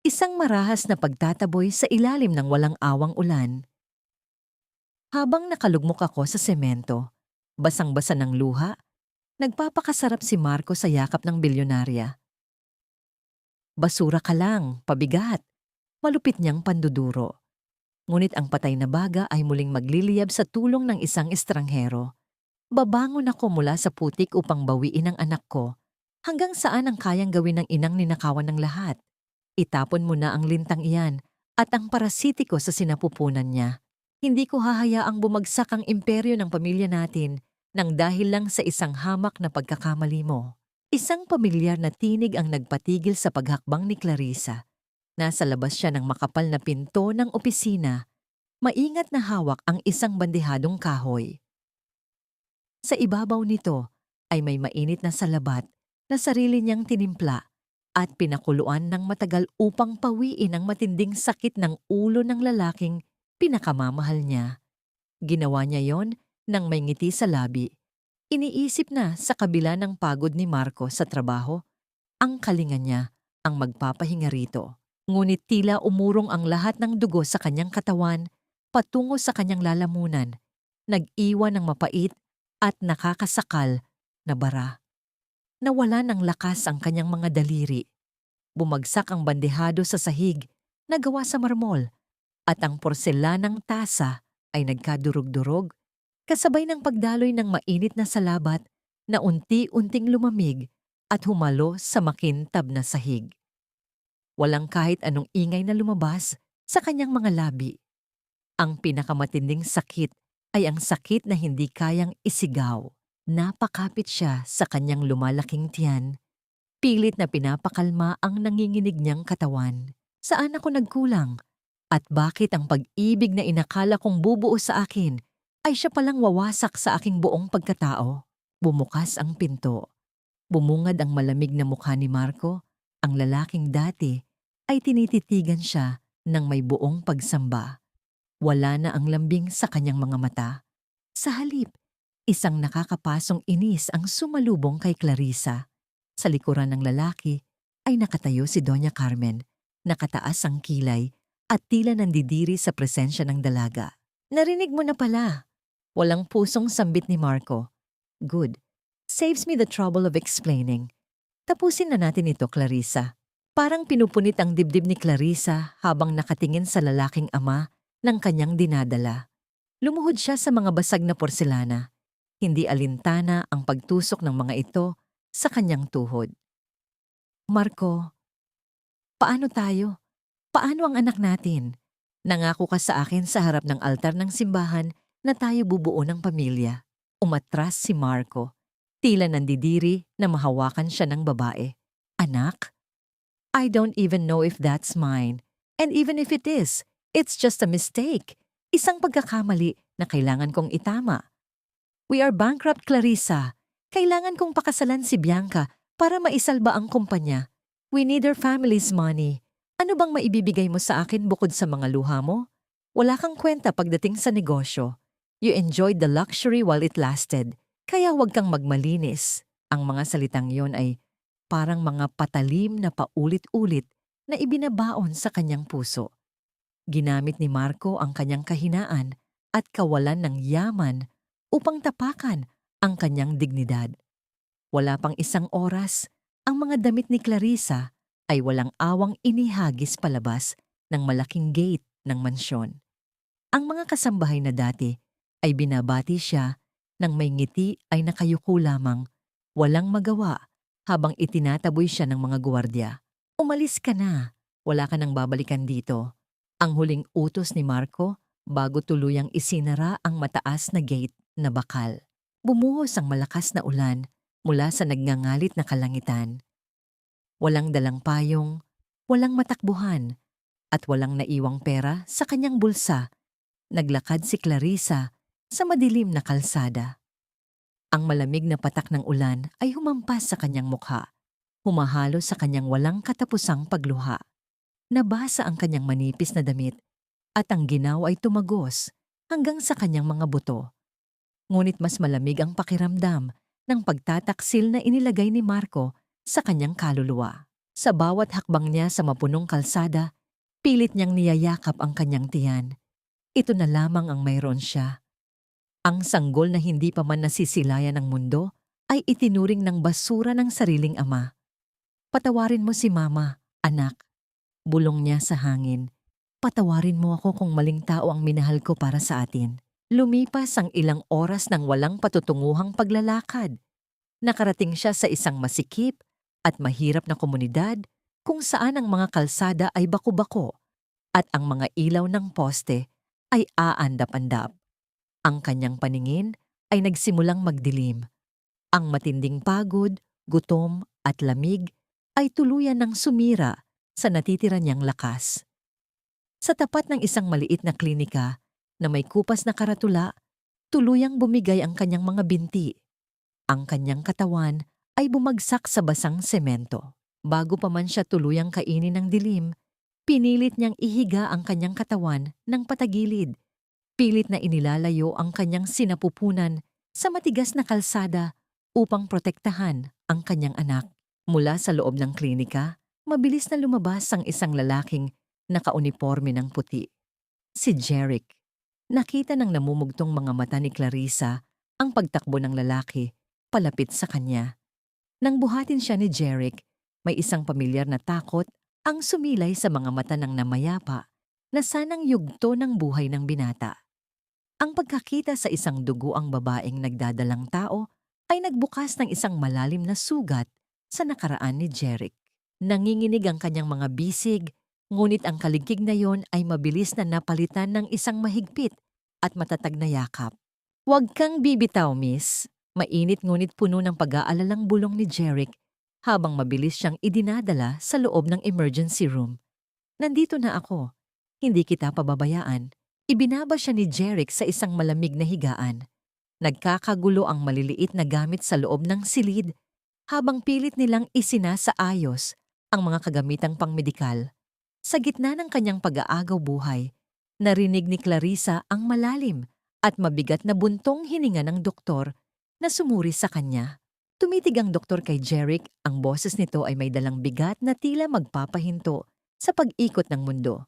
Isang marahas na pagtataboy sa ilalim ng walang awang ulan. Habang nakalugmok ako sa semento, basang-basa ng luha, nagpapakasarap si Marco sa yakap ng bilyonarya. Basura ka lang, pabigat, malupit niyang panduduro. Ngunit ang patay na baga ay muling magliliyab sa tulong ng isang estranghero. Babangon ako mula sa putik upang bawiin ang anak ko. Hanggang saan ang kayang gawin ng inang ninakawan ng lahat? Itapon mo na ang lintang iyan at ang parasitiko sa sinapupunan niya. Hindi ko hahayaang bumagsak ang imperyo ng pamilya natin nang dahil lang sa isang hamak na pagkakamali mo. Isang pamilyar na tinig ang nagpatigil sa paghakbang ni Clarissa. Nasa labas siya ng makapal na pinto ng opisina. Maingat na hawak ang isang bandehadong kahoy. Sa ibabaw nito ay may mainit na salabat na sarili niyang tinimpla at pinakuluan ng matagal upang pawiin ang matinding sakit ng ulo ng lalaking pinakamamahal niya. Ginawa niya yon nang may ngiti sa labi. Iniisip na sa kabila ng pagod ni Marco sa trabaho, ang kalinga niya ang magpapahinga rito. Ngunit tila umurong ang lahat ng dugo sa kanyang katawan patungo sa kanyang lalamunan, nag-iwan ng mapait at nakakasakal na bara. Nawala ng lakas ang kanyang mga daliri. Bumagsak ang bandehado sa sahig na gawa sa marmol at ang porselanang tasa ay nagkadurog-durog kasabay ng pagdaloy ng mainit na salabat na unti-unting lumamig at humalo sa makintab na sahig. Walang kahit anong ingay na lumabas sa kanyang mga labi. Ang pinakamatinding sakit ay ang sakit na hindi kayang isigaw. Napakapit siya sa kanyang lumalaking tiyan. Pilit na pinapakalma ang nanginginig niyang katawan. Saan ako nagkulang? At bakit ang pag-ibig na inakala kong bubuo sa akin ay siya palang wawasak sa aking buong pagkatao? Bumukas ang pinto. Bumungad ang malamig na mukha ni Marco. Ang lalaking dati ay tinititigan siya ng may buong pagsamba. Wala na ang lambing sa kanyang mga mata. Sa halip, isang nakakapasong inis ang sumalubong kay Clarissa. Sa likuran ng lalaki ay nakatayo si Doña Carmen, nakataas ang kilay at tila nandidiri sa presensya ng dalaga. Narinig mo na pala. Walang pusong sambit ni Marco. Good. Saves me the trouble of explaining. Tapusin na natin ito, Clarissa. Parang pinupunit ang dibdib ni Clarissa habang nakatingin sa lalaking ama ng kanyang dinadala. Lumuhod siya sa mga basag na porselana. Hindi alintana ang pagtusok ng mga ito sa kanyang tuhod. Marco, paano tayo? Paano ang anak natin? Nangako ka sa akin sa harap ng altar ng simbahan na tayo bubuo ng pamilya. Umatras si Marco. Tila nandidiri na mahawakan siya ng babae. Anak? I don't even know if that's mine. And even if it is, it's just a mistake. Isang pagkakamali na kailangan kong itama. We are bankrupt, Clarissa. Kailangan kong pakasalan si Bianca para maisalba ang kumpanya. We need our family's money. Ano bang maibibigay mo sa akin bukod sa mga luha mo? Wala kang kwenta pagdating sa negosyo. You enjoyed the luxury while it lasted. Kaya huwag kang magmalinis. Ang mga salitang yon ay parang mga patalim na paulit-ulit na ibinabaon sa kanyang puso. Ginamit ni Marco ang kanyang kahinaan at kawalan ng yaman upang tapakan ang kanyang dignidad. Wala pang isang oras, ang mga damit ni Clarissa ay walang awang inihagis palabas ng malaking gate ng mansyon. Ang mga kasambahay na dati ay binabati siya nang may ngiti ay nakayuko lamang, walang magawa habang itinataboy siya ng mga gwardiya. Umalis ka na, wala ka nang babalikan dito. Ang huling utos ni Marco bago tuluyang isinara ang mataas na gate na bakal. Bumuhos ang malakas na ulan mula sa nagngangalit na kalangitan. Walang dalang payong, walang matakbuhan, at walang naiwang pera sa kanyang bulsa. Naglakad si Clarissa sa madilim na kalsada. Ang malamig na patak ng ulan ay humampas sa kanyang mukha, humahalo sa kanyang walang katapusang pagluha. Nabasa ang kanyang manipis na damit at ang ginaw ay tumagos hanggang sa kanyang mga buto. Ngunit mas malamig ang pakiramdam ng pagtataksil na inilagay ni Marco sa kanyang kaluluwa. Sa bawat hakbang niya sa mapunong kalsada, pilit niyang niyayakap ang kanyang tiyan. Ito na lamang ang mayroon siya. Ang sanggol na hindi pa man nasisilayan ng mundo ay itinuring ng basura ng sariling ama. Patawarin mo si mama, anak. Bulong niya sa hangin. Patawarin mo ako kung maling tao ang minahal ko para sa atin. Lumipas ang ilang oras ng walang patutunguhang paglalakad. Nakarating siya sa isang masikip at mahirap na komunidad kung saan ang mga kalsada ay baku-bako at ang mga ilaw ng poste ay aandap-andap. Ang kanyang paningin ay nagsimulang magdilim. Ang matinding pagod, gutom at lamig ay tuluyan ng sumira sa natitira niyang lakas. Sa tapat ng isang maliit na klinika na may kupas na karatula, tuluyang bumigay ang kanyang mga binti. Ang kanyang katawan ay bumagsak sa basang semento. Bago pa man siya tuluyang kainin ng dilim, pinilit niyang ihiga ang kanyang katawan ng patagilid. Pilit na inilalayo ang kanyang sinapupunan sa matigas na kalsada upang protektahan ang kanyang anak. Mula sa loob ng klinika, mabilis na lumabas ang isang lalaking nakauniporme ng puti. Si Jeric. Nakita ng namumugtong mga mata ni Clarissa ang pagtakbo ng lalaki palapit sa kanya. Nang buhatin siya ni Jeric, may isang pamilyar na takot ang sumilay sa mga mata ng namayapa na sanang yugto ng buhay ng binata. Ang pagkakita sa isang duguang babaeng nagdadalang tao ay nagbukas ng isang malalim na sugat sa nakaraan ni Jeric. Nanginginig ang kanyang mga bisig, ngunit ang kaligkig na yon ay mabilis na napalitan ng isang mahigpit at matatag na yakap. "Huwag kang bibitaw, miss." Mainit ngunit puno ng pag-aalalang bulong ni Jeric habang mabilis siyang idinadala sa loob ng emergency room. "Nandito na ako. Hindi kita pababayaan." Ibinaba siya ni Jeric sa isang malamig na higaan. Nagkakagulo ang maliliit na gamit sa loob ng silid habang pilit nilang isinasaayos ang mga kagamitang pangmedikal. Sa gitna ng kanyang pag-aagaw buhay, narinig ni Clarissa ang malalim at mabigat na buntong hininga ng doktor na sumuri sa kanya. Tumitig ang doktor kay Jeric, ang boses nito ay may dalang bigat na tila magpapahinto sa pag-ikot ng mundo.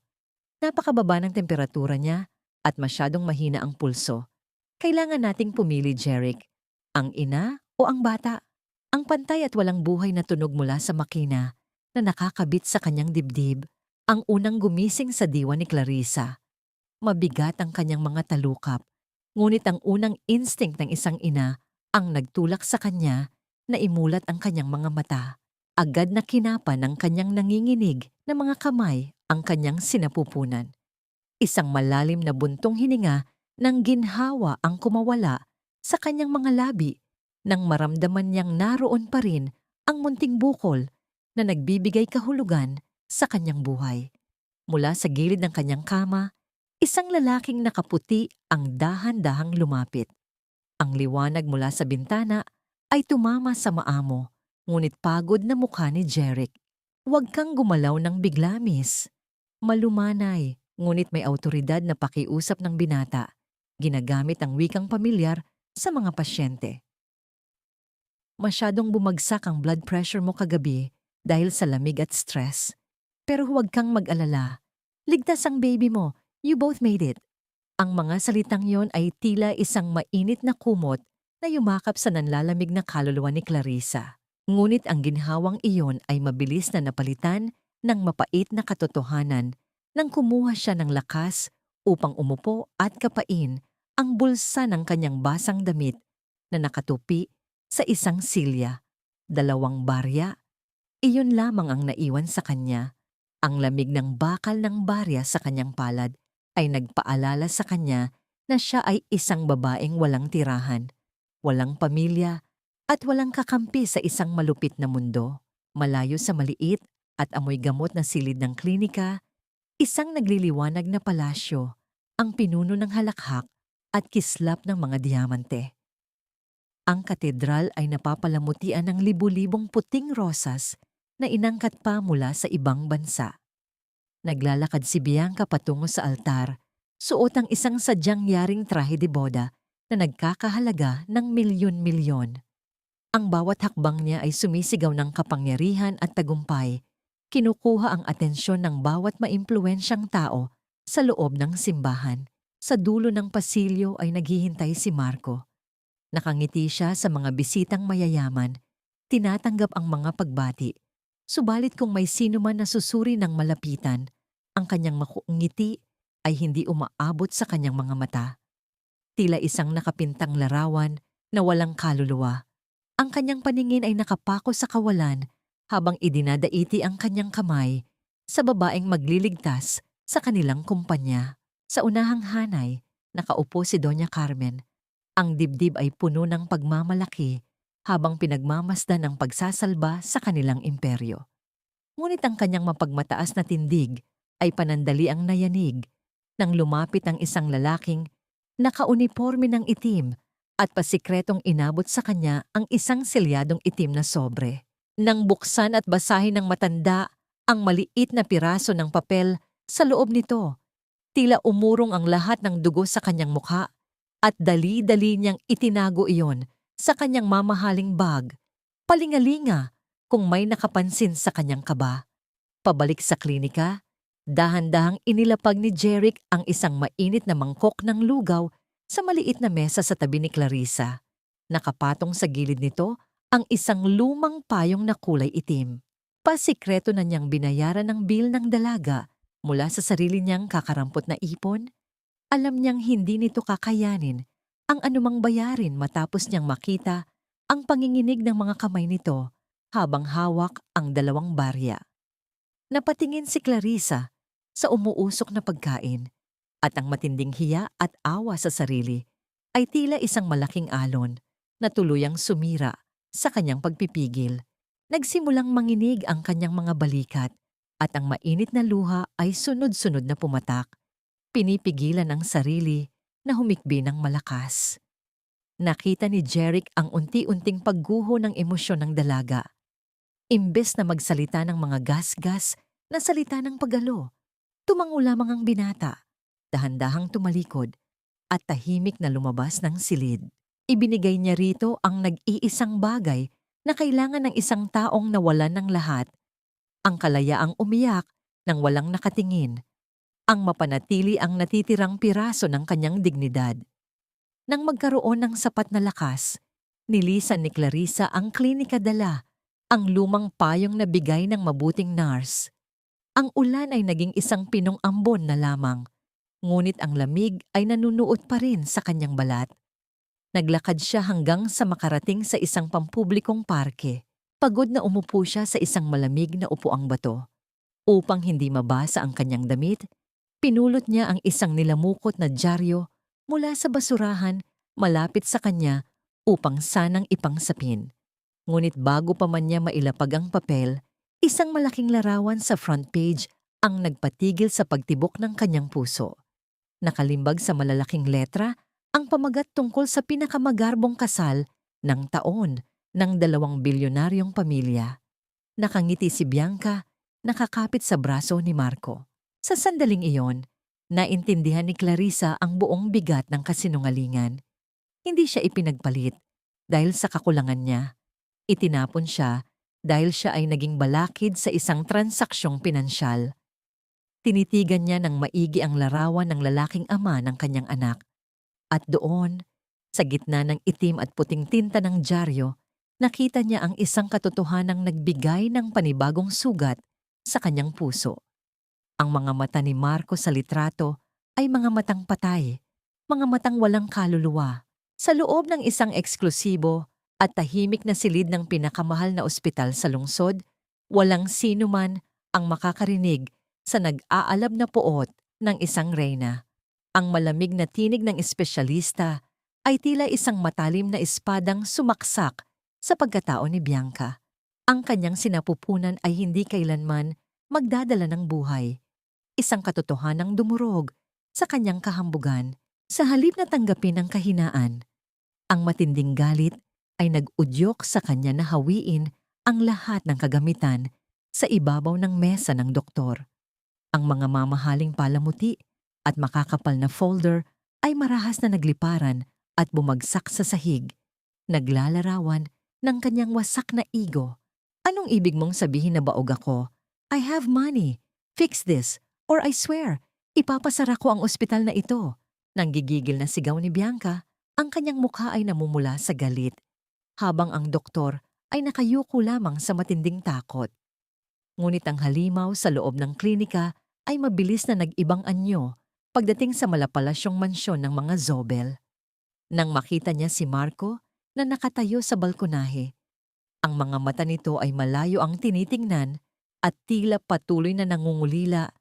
Napakababa ng temperatura niya at masyadong mahina ang pulso. "Kailangan nating pumili, Jeric. Ang ina o ang bata?" Ang pantay at walang buhay na tunog mula sa makina na nakakabit sa kanyang dibdib ang unang gumising sa diwa ni Clarissa. Mabigat ang kanyang mga talukap, ngunit ang unang instinct ng isang ina ang nagtulak sa kanya na imulat ang kanyang mga mata. Agad na kinapa ng kanyang nanginginig na mga kamay ang kanyang sinapupunan. Isang malalim na buntong hininga ng ginhawa ang kumawala sa kanyang mga labi nang maramdaman niyang naroon pa rin ang munting bukol na nagbibigay kahulugan sa kanyang buhay. Mula sa gilid ng kanyang kama, isang lalaking nakaputi ang dahan-dahang lumapit. Ang liwanag mula sa bintana ay tumama sa maamo, ngunit pagod na mukha ni Jeric. "Huwag kang gumalaw ng bigla, miss." Malumanay, ngunit may awtoridad na pakiusap ng binata. Ginagamit ang wikang pamilyar sa mga pasyente. "Masyadong bumagsak ang blood pressure mo kagabi dahil sa lamig at stress. Pero huwag kang mag-alala. Ligtas ang baby mo. You both made it." Ang mga salitang yon ay tila isang mainit na kumot na yumakap sa nanlalamig na kaluluwa ni Clarissa. Ngunit ang ginhawang iyon ay mabilis na napalitan ng mapait na katotohanan nang kumuha siya ng lakas upang umupo at kapain ang bulsa ng kanyang basang damit na nakatupi sa isang silya. 2 barya. Iyon lamang ang naiwan sa kanya. Ang lamig ng bakal ng barya sa kanyang palad ay nagpaalala sa kanya na siya ay isang babaeng walang tirahan, walang pamilya, at walang kakampi sa isang malupit na mundo. Malayo sa maliit at amoy gamot na silid ng klinika, isang nagliliwanag na palasyo, ang pinuno ng halakhak at kislap ng mga diamante. Ang katedral ay napapalamutian ng libu-libong puting rosas na inangkat pa mula sa ibang bansa. Naglalakad si Bianca patungo sa altar, suot ang isang sadyang yaring trahe de boda na nagkakahalaga ng milyon-milyon. Ang bawat hakbang niya ay sumisigaw ng kapangyarihan at tagumpay, Kinukuha ang atensyon ng bawat maimpluwensyang tao sa loob ng simbahan. Sa dulo ng pasilyo ay naghihintay si Marco. Nakangiti siya sa mga bisitang mayayaman, tinatanggap ang mga pagbati. Subalit kung may sino man na susuri ng malapitan, ang kanyang ngiti ay hindi umaabot sa kanyang mga mata. Tila isang nakapintang larawan na walang kaluluwa. Ang kanyang paningin ay nakapako sa kawalan habang idinadaiti ang kanyang kamay sa babaeng magliligtas sa kanilang kumpanya. Sa unahang hanay, nakaupo si Doña Carmen. Ang dibdib ay puno ng pagmamalaki habang pinagmamasdan ang pagsasalba sa kanilang imperyo. Ngunit ang kanyang mapagmataas na tindig ay panandaliang nayanig nang lumapit ang isang lalaking nakauniporme ng itim at pasikretong inabot sa kanya ang isang selyadong itim na sobre. Nang buksan at basahin ng matanda ang maliit na piraso ng papel sa loob nito, tila umurong ang lahat ng dugo sa kanyang mukha at dali-dali niyang itinago iyon sa kanyang mamahaling bag, palingalinga kung may nakapansin sa kanyang kaba. Pabalik sa klinika, dahan-dahang inilapag ni Jeric ang isang mainit na mangkok ng lugaw sa maliit na mesa sa tabi ni Clarissa. Nakapatong sa gilid nito ang isang lumang payong na kulay itim. Pasikreto na niyang binayaran ng bill ng dalaga mula sa sarili niyang kakarampot na ipon. Alam niyang hindi nito kakayanin ang anumang bayarin matapos niyang makita ang panginginig ng mga kamay nito habang hawak ang 2 barya. Napatingin si Clarissa sa umuusok na pagkain at ang matinding hiya at awa sa sarili ay tila isang malaking alon na tuluyang sumira sa kanyang pagpipigil. Nagsimulang manginig ang kanyang mga balikat at ang mainit na luha ay sunod-sunod na pumatak. Pinipigilan ang sarili na humikbi ng malakas. Nakita ni Jeric ang unti-unting pagguho ng emosyon ng dalaga. Imbes na magsalita ng mga gas-gas na salita ng pagalo, tumango lamang ang binata, dahan-dahang tumalikod at tahimik na lumabas ng silid. Ibinigay niya rito ang nag-iisang bagay na kailangan ng isang taong nawalan ng lahat, ang kalayaang umiyak nang walang nakatingin, ang mapanatili ang natitirang piraso ng kanyang dignidad. Nang magkaroon ng sapat na lakas, nilisan ni Clarissa ang klinika dala, ang lumang payong na bigay ng mabuting nurse. Ang ulan ay naging isang pinong ambon na lamang, ngunit ang lamig ay nanunuot pa rin sa kanyang balat. Naglakad siya hanggang sa makarating sa isang pampublikong parke. Pagod na umupo siya sa isang malamig na upuang bato. Upang hindi mabasa ang kanyang damit, pinulot niya ang isang nilamukot na dyaryo mula sa basurahan malapit sa kanya upang sanang ipangsapin. Ngunit bago pa man niya mailapag ang papel, isang malaking larawan sa front page ang nagpatigil sa pagtibok ng kanyang puso. Nakalimbag sa malalaking letra ang pamagat tungkol sa pinakamagarbong kasal ng taon ng 2 bilyonaryong pamilya. Nakangiti si Bianca, nakakapit sa braso ni Marco. Sa sandaling iyon, naintindihan ni Clarissa ang buong bigat ng kasinungalingan. Hindi siya ipinagpalit dahil sa kakulangan niya. Itinapon siya dahil siya ay naging balakid sa isang transaksyong pinansyal. Tinitigan niya ng maigi ang larawan ng lalaking ama ng kanyang anak. At doon, sa gitna ng itim at puting tinta ng dyaryo, nakita niya ang isang katotohanang nagbigay ng panibagong sugat sa kanyang puso. Ang mga mata ni Marco sa litrato ay mga matang patay, mga matang walang kaluluwa. Sa loob ng isang eksklusibo at tahimik na silid ng pinakamahal na ospital sa lungsod, walang sino man ang makakarinig sa nag-aalab na puot ng isang reyna. Ang malamig na tinig ng espesyalista ay tila isang matalim na espadang sumaksak sa pagkatao ni Bianca. Ang kanyang sinapupunan ay hindi kailanman magdadala ng buhay. Isang katotohanang dumurog sa kanyang kahambugan. Sa halip na tanggapin ang kahinaan, ang matinding galit ay nag-udyok sa kanya na hawiin ang lahat ng kagamitan sa ibabaw ng mesa ng doktor. Ang mga mamahaling palamuti at makakapal na folder ay marahas na nagliparan at bumagsak sa sahig, naglalarawan ng kanyang wasak na ego. Anong ibig mong sabihin na baog ako? I have money. Fix this. Or I swear, ipapasara ko ang ospital na ito. Nanggigigil na sigaw ni Bianca, ang kanyang mukha ay namumula sa galit, habang ang doktor ay nakayuko lamang sa matinding takot. Ngunit ang halimaw sa loob ng klinika ay mabilis na nag-ibang anyo pagdating sa malapalasyong mansyon ng mga Zobel. Nang makita niya si Marco na nakatayo sa balkonahe, ang mga mata nito ay malayo ang tinitingnan at tila patuloy na nangungulila.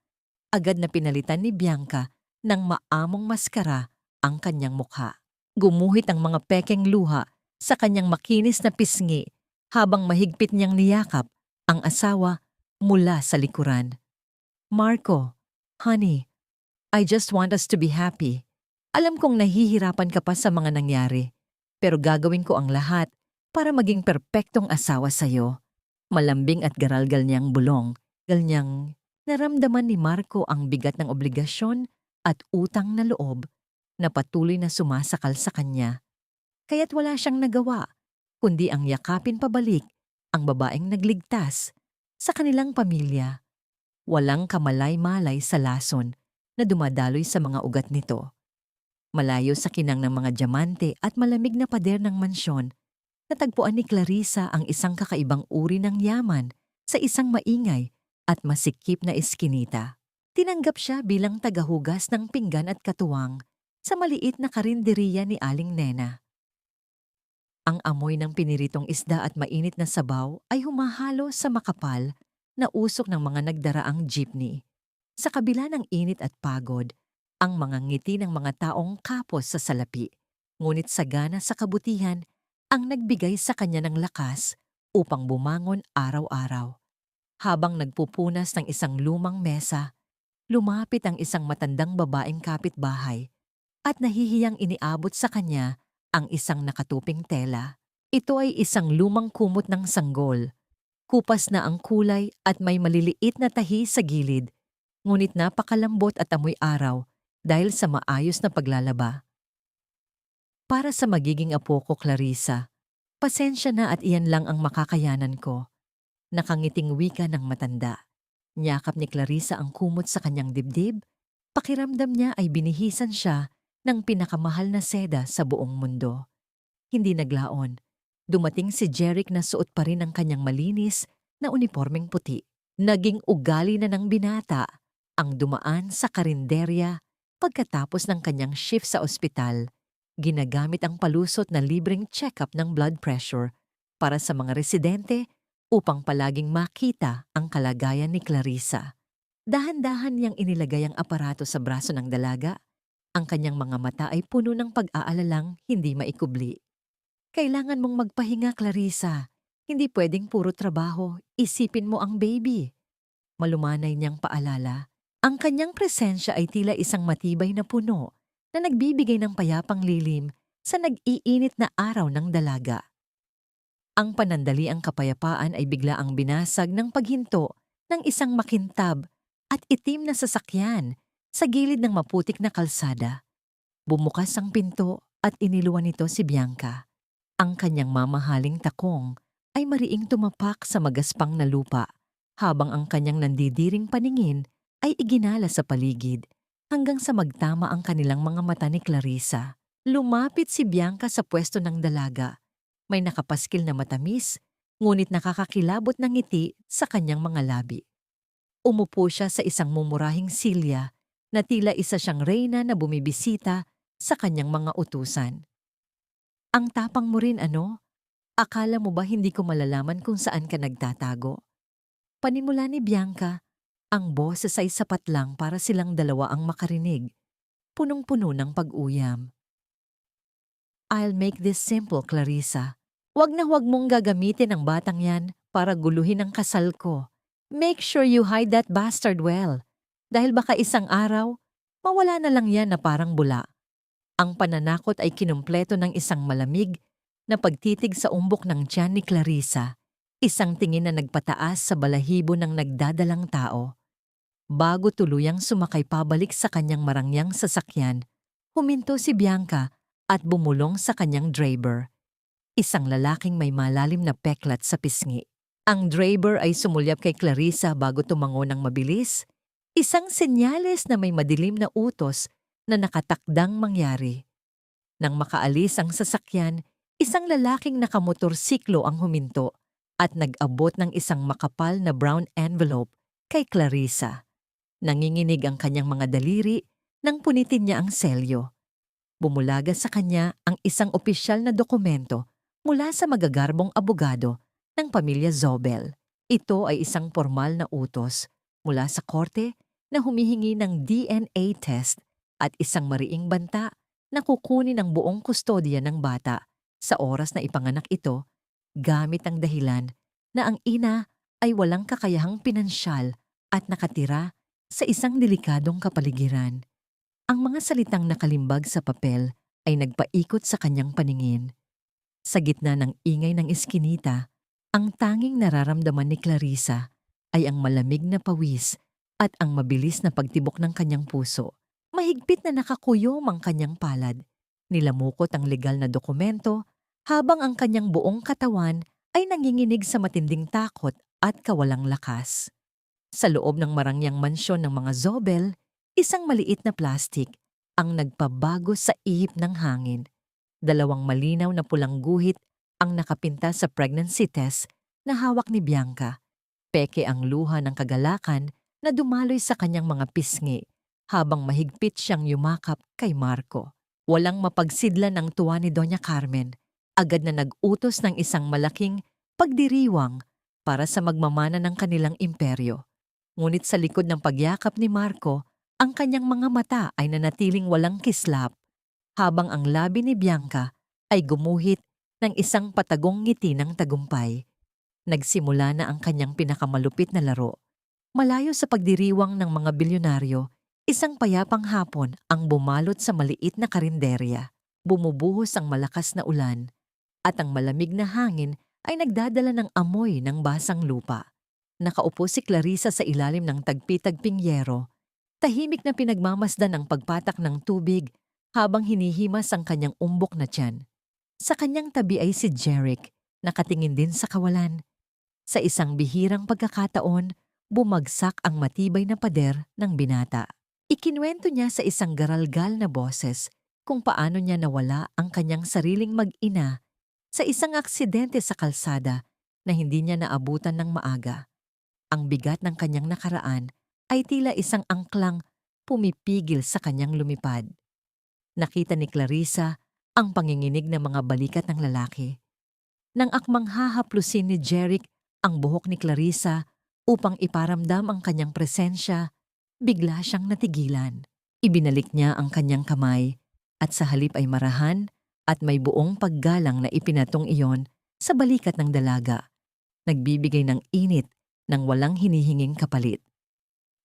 Agad na pinalitan ni Bianca ng maamong maskara ang kanyang mukha. Gumuhit ang mga pekeng luha sa kanyang makinis na pisngi habang mahigpit niyang niyakap ang asawa mula sa likuran. Marco, honey, I just want us to be happy. Alam kong nahihirapan ka pa sa mga nangyari, pero gagawin ko ang lahat para maging perpektong asawa sa'yo. Malambing at garalgal niyang bulong, niyang naramdaman ni Marco ang bigat ng obligasyon at utang na loob na patuloy na sumasakal sa kanya. Kaya't wala siyang nagawa, kundi ang yakapin pabalik ang babaeng nagligtas sa kanilang pamilya. Walang kamalay-malay sa lason na dumadaloy sa mga ugat nito. Malayo sa kinang ng mga diamante at malamig na pader ng mansyon, natagpuan ni Clarissa ang isang kakaibang uri ng yaman sa isang maingay at masikip na eskinita. Tinanggap siya bilang tagahugas ng pinggan at katuwang sa maliit na karinderiya ni Aling Nena. Ang amoy ng piniritong isda at mainit na sabaw ay humahalo sa makapal na usok ng mga nagdaraang jeepney. Sa kabila ng init at pagod, ang mga ngiti ng mga taong kapos sa salapi, ngunit sagana sa kabutihan ang nagbigay sa kanya ng lakas upang bumangon araw-araw. Habang nagpupunas ng isang lumang mesa, lumapit ang isang matandang babaeng kapitbahay at nahihiyang iniabot sa kanya ang isang nakatuping tela. Ito ay isang lumang kumot ng sanggol. Kupas na ang kulay at may maliliit na tahi sa gilid, ngunit napakalambot at amoy araw dahil sa maayos na paglalaba. Para sa magiging apo ko, Clarissa, pasensya na at iyan lang ang makakayanan ko. Nakangiting wika ng matanda. Niyakap ni Clarissa ang kumot sa kanyang dibdib. Pakiramdam niya ay binihisan siya ng pinakamahal na seda sa buong mundo. Hindi naglaon. Dumating si Jeric na suot pa rin ang kanyang malinis na unipormeng puti. Naging ugali na ng binata ang dumaan sa karinderya pagkatapos ng kanyang shift sa ospital. Ginagamit ang palusot na libreng check-up ng blood pressure para sa mga residente upang palaging makita ang kalagayan ni Clarissa. Dahan-dahan niyang inilagay ang aparato sa braso ng dalaga. Ang kanyang mga mata ay puno ng pag-aalalang hindi maikubli. Kailangan mong magpahinga, Clarissa. Hindi pwedeng puro trabaho. Isipin mo ang baby. Malumanay niyang paalala. Ang kanyang presensya ay tila isang matibay na puno na nagbibigay ng payapang lilim sa nag-iinit na araw ng dalaga. Ang panandaliang kapayapaan ay bigla ang binasag ng paghinto ng isang makintab at itim na sasakyan sa gilid ng maputik na kalsada. Bumukas ang pinto at iniluwan nito si Bianca. Ang kanyang mamahaling takong ay mariing tumapak sa magaspang na lupa habang ang kanyang nandidiring paningin ay iginala sa paligid hanggang sa magtama ang kanilang mga mata ni Clarissa. Lumapit si Bianca sa pwesto ng dalaga. May nakapaskil na matamis, ngunit nakakakilabot ng ngiti sa kanyang mga labi. Umupo siya sa isang mumurahing silya na tila isa siyang reyna na bumibisita sa kanyang mga utusan. Ang tapang mo rin, ano? Akala mo ba hindi ko malalaman kung saan ka nagtatago? Panimula ni Bianca, ang boses ay sapat lang para silang dalawa ang makarinig, punong-puno ng pag-uyam. I'll make this simple, Clarissa. Huwag na huwag mong gagamitin ang batang yan para guluhin ang kasal ko. Make sure you hide that bastard well. Dahil baka isang araw, mawala na lang yan na parang bula. Ang pananakot ay kinumpleto ng isang malamig na pagtitig sa umbok ng tiyan ni Clarissa, isang tingin na nagpataas sa balahibo ng nagdadalang tao. Bago tuluyang sumakay pabalik sa kanyang marangyang sasakyan, huminto si Bianca at bumulong sa kanyang driver, isang lalaking may malalim na peklat sa pisngi. Ang driver ay sumulyap kay Clarissa bago tumango ng mabilis, isang senyales na may madilim na utos na nakatakdang mangyari. Nang makaalis ang sasakyan, isang lalaking nakamotorsiklo ang huminto at nag-abot ng isang makapal na brown envelope kay Clarissa. Nanginginig ang kanyang mga daliri nang punitin niya ang selyo. Bumulaga sa kanya ang isang opisyal na dokumento mula sa magagarbong abogado ng pamilya Zobel. Ito ay isang formal na utos mula sa korte na humihingi ng DNA test at isang mariing banta na kukunin ang buong kustodya ng bata sa oras na ipanganak ito gamit ang dahilan na ang ina ay walang kakayahang pinansyal at nakatira sa isang delikadong kapaligiran. Ang mga salitang nakalimbag sa papel ay nagpaikot sa kanyang paningin. Sa gitna ng ingay ng eskinita, ang tanging nararamdaman ni Clarissa ay ang malamig na pawis at ang mabilis na pagtibok ng kanyang puso. Mahigpit na nakakuyom ang kanyang palad. Nilamukot ang legal na dokumento habang ang kanyang buong katawan ay nanginginig sa matinding takot at kawalang lakas. Sa loob ng marangyang mansyon ng mga Zobel, isang maliit na plastik ang nagpabago sa ihip ng hangin. Dalawang malinaw na pulang guhit ang nakapinta sa pregnancy test na hawak ni Bianca. Peke ang luha ng kagalakan na dumaloy sa kanyang mga pisngi habang mahigpit siyang yumakap kay Marco. Walang mapagsidlan ng tuwa ni Doña Carmen. Agad na nag-utos ng isang malaking pagdiriwang para sa magmamana ng kanilang imperyo. Ngunit sa likod ng pagyakap ni Marco, ang kanyang mga mata ay nanatiling walang kislap, habang ang labi ni Bianca ay gumuhit ng isang patagong ngiti ng tagumpay. Nagsimula na ang kanyang pinakamalupit na laro. Malayo sa pagdiriwang ng mga bilyonaryo, isang payapang hapon ang bumalot sa maliit na karinderya. Bumubuhos ang malakas na ulan, at ang malamig na hangin ay nagdadala ng amoy ng basang lupa. Nakaupo si Clarissa sa ilalim ng tagpi-tagping yero. Tahimik na pinagmamasdan ang pagpatak ng tubig habang hinihimas ang kanyang umbok na tiyan. Sa kanyang tabi ay si Jeric, nakatingin din sa kawalan. Sa isang bihirang pagkakataon, bumagsak ang matibay na pader ng binata. Ikinuwento niya sa isang garalgal na boses kung paano niya nawala ang kanyang sariling mag-ina sa isang aksidente sa kalsada na hindi niya naabutan ng maaga. Ang bigat ng kanyang nakaraan ay tila isang angklang pumipigil sa kanyang lumipad. Nakita ni Clarissa ang panginginig ng mga balikat ng lalaki. Nang akmang hahaplusin ni Jeric ang buhok ni Clarissa upang iparamdam ang kanyang presensya, bigla siyang natigilan. Ibinalik niya ang kanyang kamay at sa halip ay marahan at may buong paggalang na ipinatong iyon sa balikat ng dalaga, nagbibigay ng init ng walang hinihinging kapalit.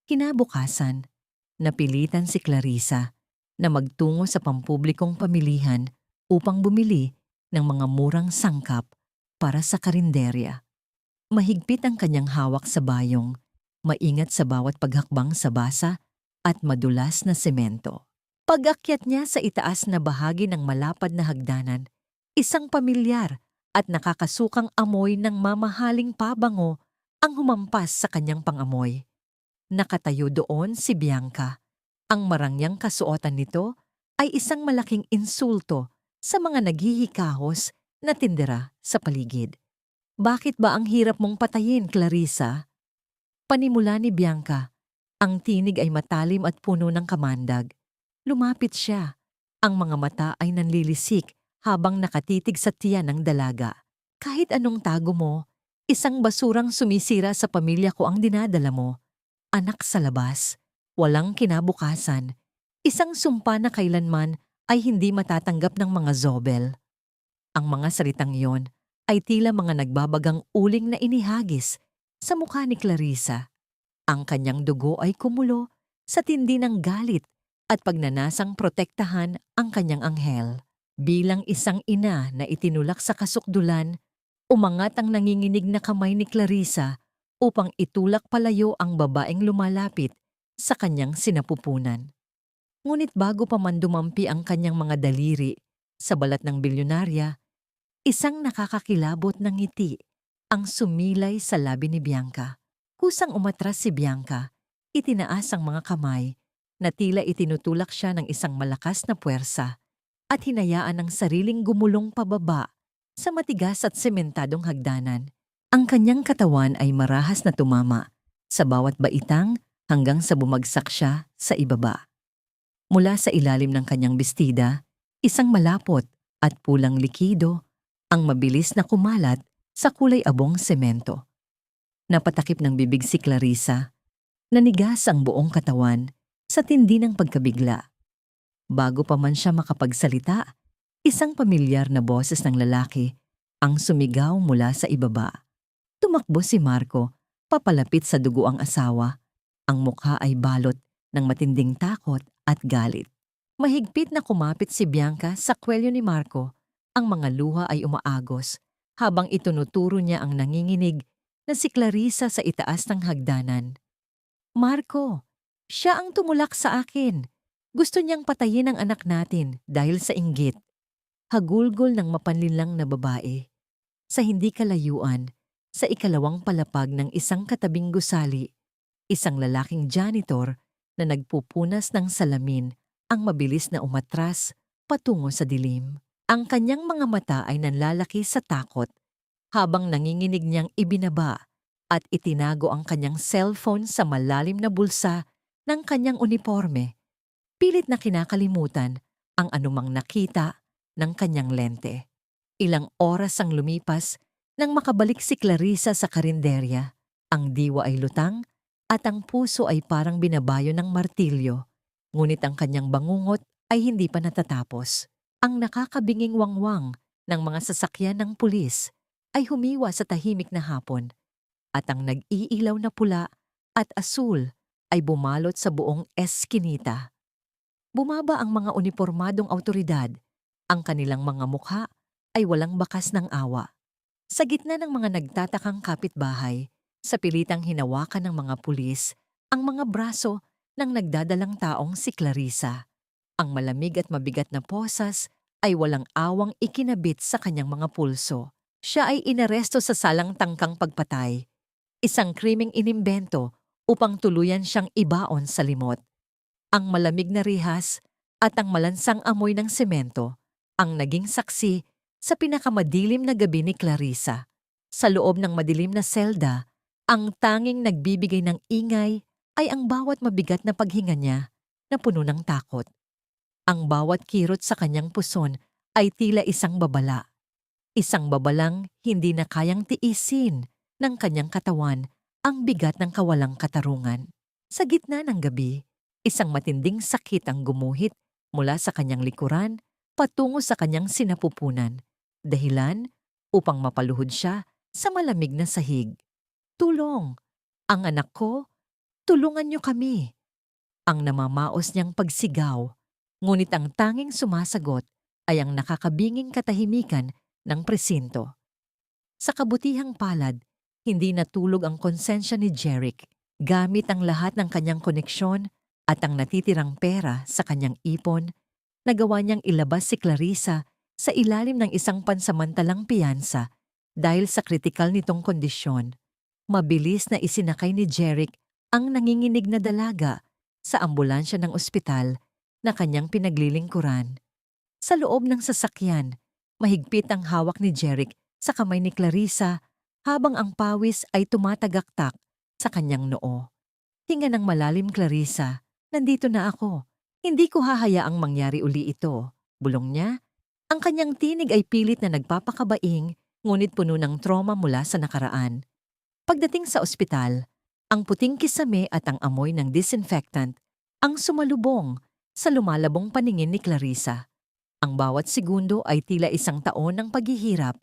Kinabukasan, napilitan si Clarissa na magtungo sa pampublikong pamilihan upang bumili ng mga murang sangkap para sa karinderya. Mahigpit ang kanyang hawak sa bayong, maingat sa bawat paghakbang sa basa at madulas na semento. Pag-akyat niya sa itaas na bahagi ng malapad na hagdanan, isang pamilyar at nakakasukang amoy ng mamahaling pabango ang humampas sa kanyang pangamoy. Nakatayo doon si Bianca. Ang marangyang kasuotan nito ay isang malaking insulto sa mga naghihikahos na tindera sa paligid. Bakit ba ang hirap mong patayin, Clarissa? Panimula ni Bianca. Ang tinig ay matalim at puno ng kamandag. Lumapit siya. Ang mga mata ay nanlilisik habang nakatitig sa tiyan ng dalaga. Kahit anong tago mo, isang basurang sumisira sa pamilya ko ang dinadala mo. Anak sa labas, walang kinabukasan, isang sumpa na kailanman ay hindi matatanggap ng mga Zobel. Ang mga salitang iyon ay tila mga nagbabagang uling na inihagis sa mukha ni Clarissa. Ang kanyang dugo ay kumulo sa tindi ng galit at pagnanasang protektahan ang kanyang anghel. Bilang isang ina na itinulak sa kasukdulan, umangat ang nanginginig na kamay ni Clarissa upang itulak palayo ang babaeng lumalapit sa kanyang sinapupunan. Ngunit bago pa man dumampi ang kanyang mga daliri sa balat ng bilyonarya, isang nakakakilabot na ngiti ang sumilay sa labi ni Bianca. Kusang umatras si Bianca, itinaas ang mga kamay na tila itinutulak siya ng isang malakas na puwersa at hinayaan ang sariling gumulong pababa sa matigas at sementadong hagdanan. Ang kanyang katawan ay marahas na tumama sa bawat baitang hanggang sa bumagsak siya sa ibaba. Mula sa ilalim ng kanyang bestida, isang malapot at pulang likido ang mabilis na kumalat sa kulay abong semento. Napatakip ng bibig si Clarissa, nanigas ang buong katawan sa tindi ng pagkabigla. Bago pa man siya makapagsalita, isang pamilyar na boses ng lalaki ang sumigaw mula sa ibaba. Tumakbo si Marco, papalapit sa duguang asawa. Ang mukha ay balot ng matinding takot at galit. Mahigpit na kumapit si Bianca sa kwelyo ni Marco. Ang mga luha ay umaagos habang itunuturo niya ang nanginginig na si Clarissa sa itaas ng hagdanan. Marco, siya ang tumulak sa akin. Gusto niyang patayin ang anak natin dahil sa inggit. Hagulgol ng mapanlinlang na babae. Sa hindi kalayuan, sa ikalawang palapag ng isang katabing gusali, isang lalaking janitor na nagpupunas ng salamin ang mabilis na umatras patungo sa dilim. Ang kanyang mga mata ay nanlalaki sa takot habang nanginginig niyang ibinaba at itinago ang kanyang cellphone sa malalim na bulsa ng kanyang uniforme. Pilit na kinakalimutan ang anumang nakita ng kanyang lente. Ilang oras ang lumipas nang makabalik si Clarissa sa karinderya. Ang diwa ay lutang at ang puso ay parang binabayo ng martilyo. Ngunit ang kanyang bangungot ay hindi pa natatapos. Ang nakakabinging wangwang ng mga sasakyan ng pulis ay humiwa sa tahimik na hapon at ang nag-iilaw na pula at asul ay bumalot sa buong eskinita. Bumaba ang mga unipormadong awtoridad. Ang kanilang mga mukha ay walang bakas ng awa. Sa gitna ng mga nagtatakang kapitbahay, sa pilitang hinawakan ng mga pulis, ang mga braso ng nagdadalang taong si Clarissa. Ang malamig at mabigat na posas ay walang awang ikinabit sa kanyang mga pulso. Siya ay inaresto sa salang tangkang pagpatay, isang krimeng inimbento upang tuluyan siyang ibaon sa limot. Ang malamig na rihas at ang malansang amoy ng semento ang naging saksi sa pinakamadilim na gabi ni Clarissa. Sa loob ng madilim na selda, ang tanging nagbibigay ng ingay ay ang bawat mabigat na paghinga niya na puno ng takot. Ang bawat kirot sa kanyang puson ay tila isang babala. Isang babalang hindi na kayang tiisin ng kanyang katawan ang bigat ng kawalang katarungan. Sa gitna ng gabi, isang matinding sakit ang gumuhit mula sa kanyang likuran patungo sa kanyang sinapupunan. Dahilan upang mapaluhod siya sa malamig na sahig. Tulong! Ang anak ko, tulungan niyo kami! Ang namamaos niyang pagsigaw, ngunit ang tanging sumasagot ay ang nakakabinging katahimikan ng presinto. Sa kabutihang palad, hindi natulog ang konsensya ni Jeric. Gamit ang lahat ng kanyang koneksyon at ang natitirang pera sa kanyang ipon, nagawa niyang ilabas si Clarissa sa ilalim ng isang pansamantalang piyansa dahil sa kritikal nitong kondisyon. Mabilis na isinakay ni Jeric ang nanginginig na dalaga sa ambulansya ng ospital na kanyang pinaglilingkuran. Sa loob ng sasakyan, mahigpit ang hawak ni Jeric sa kamay ni Clarissa habang ang pawis ay tumatagaktak sa kanyang noo. Hinga ng malalim, Clarissa, nandito na ako. Hindi ko hahayaang mangyari uli ito, bulong niya. Ang kanyang tinig ay pilit na nagpapakabaing, ngunit puno ng trauma mula sa nakaraan. Pagdating sa ospital, ang puting kisame at ang amoy ng disinfectant ang sumalubong sa lumalabong paningin ni Clarissa. Ang bawat segundo ay tila isang taon ng paghihirap.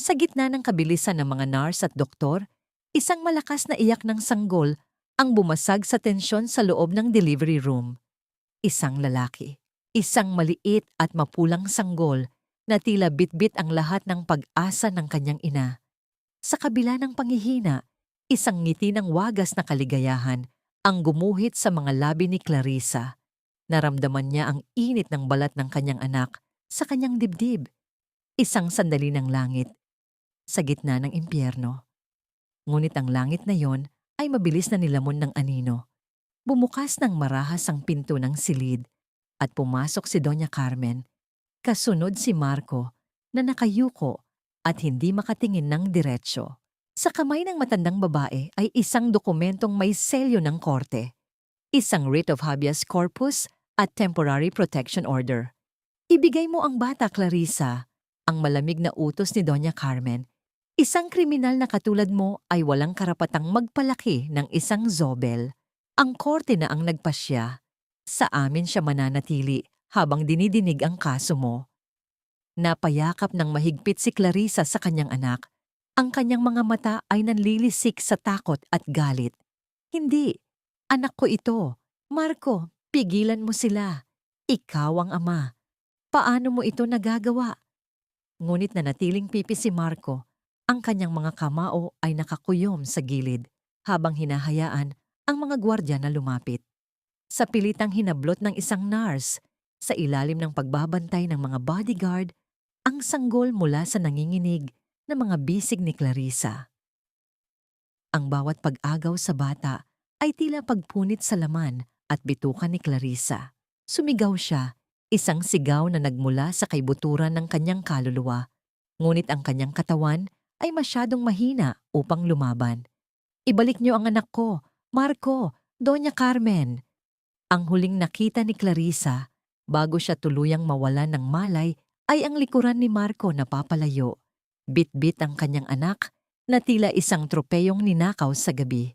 Sa gitna ng kabilisan ng mga nurse at doktor, isang malakas na iyak ng sanggol ang bumasag sa tensyon sa loob ng delivery room. Isang lalaki, isang maliit at mapulang sanggol na tila bitbit ang lahat ng pag-asa ng kanyang ina. Sa kabila ng panghihina, isang ngiti ng wagas na kaligayahan ang gumuhit sa mga labi ni Clarissa. Naramdaman niya ang init ng balat ng kanyang anak sa kanyang dibdib. Isang sandali ng langit sa gitna ng impyerno. Ngunit ang langit na yon ay mabilis na nilamon ng anino. Bumukas ng marahas ang pinto ng silid at pumasok si Doña Carmen. Kasunod si Marco na nakayuko at hindi makatingin ng diretsyo. Sa kamay ng matandang babae ay isang dokumentong may selyo ng korte, isang writ of habeas corpus at temporary protection order. Ibigay mo ang bata, Clarissa, ang malamig na utos ni Doña Carmen. Isang kriminal na katulad mo ay walang karapatang magpalaki ng isang zobel. Ang korte na ang nagpasya. Sa amin siya mananatili habang dinidinig ang kaso mo. Napayakap ng mahigpit si Clarissa sa kanyang anak. Ang kanyang mga mata ay nanlilisik sa takot at galit. Hindi, anak ko ito. Marco, pigilan mo sila. Ikaw ang ama. Paano mo ito nagagawa? Ngunit nanatiling pipi si Marco. Ang kanyang mga kamao ay nakakuyom sa gilid habang hinahayaan ang mga gwardya na lumapit. Sa pilitang hinablot ng isang nurse, sa ilalim ng pagbabantay ng mga bodyguard, ang sanggol mula sa nanginginig na mga bisig ni Clarissa. Ang bawat pag-agaw sa bata ay tila pagpunit sa laman at bitukan ni Clarissa. Sumigaw siya, isang sigaw na nagmula sa kaibuturan ng kanyang kaluluwa. Ngunit ang kanyang katawan ay masyadong mahina upang lumaban. Ibalik niyo ang anak ko, Marco, Doña Carmen. Ang huling nakita ni Clarissa bago siya tuluyang mawalan ng malay ay ang likuran ni Marco na papalayo. Bit-bit ang kanyang anak na tila isang tropeyong ninakaw sa gabi.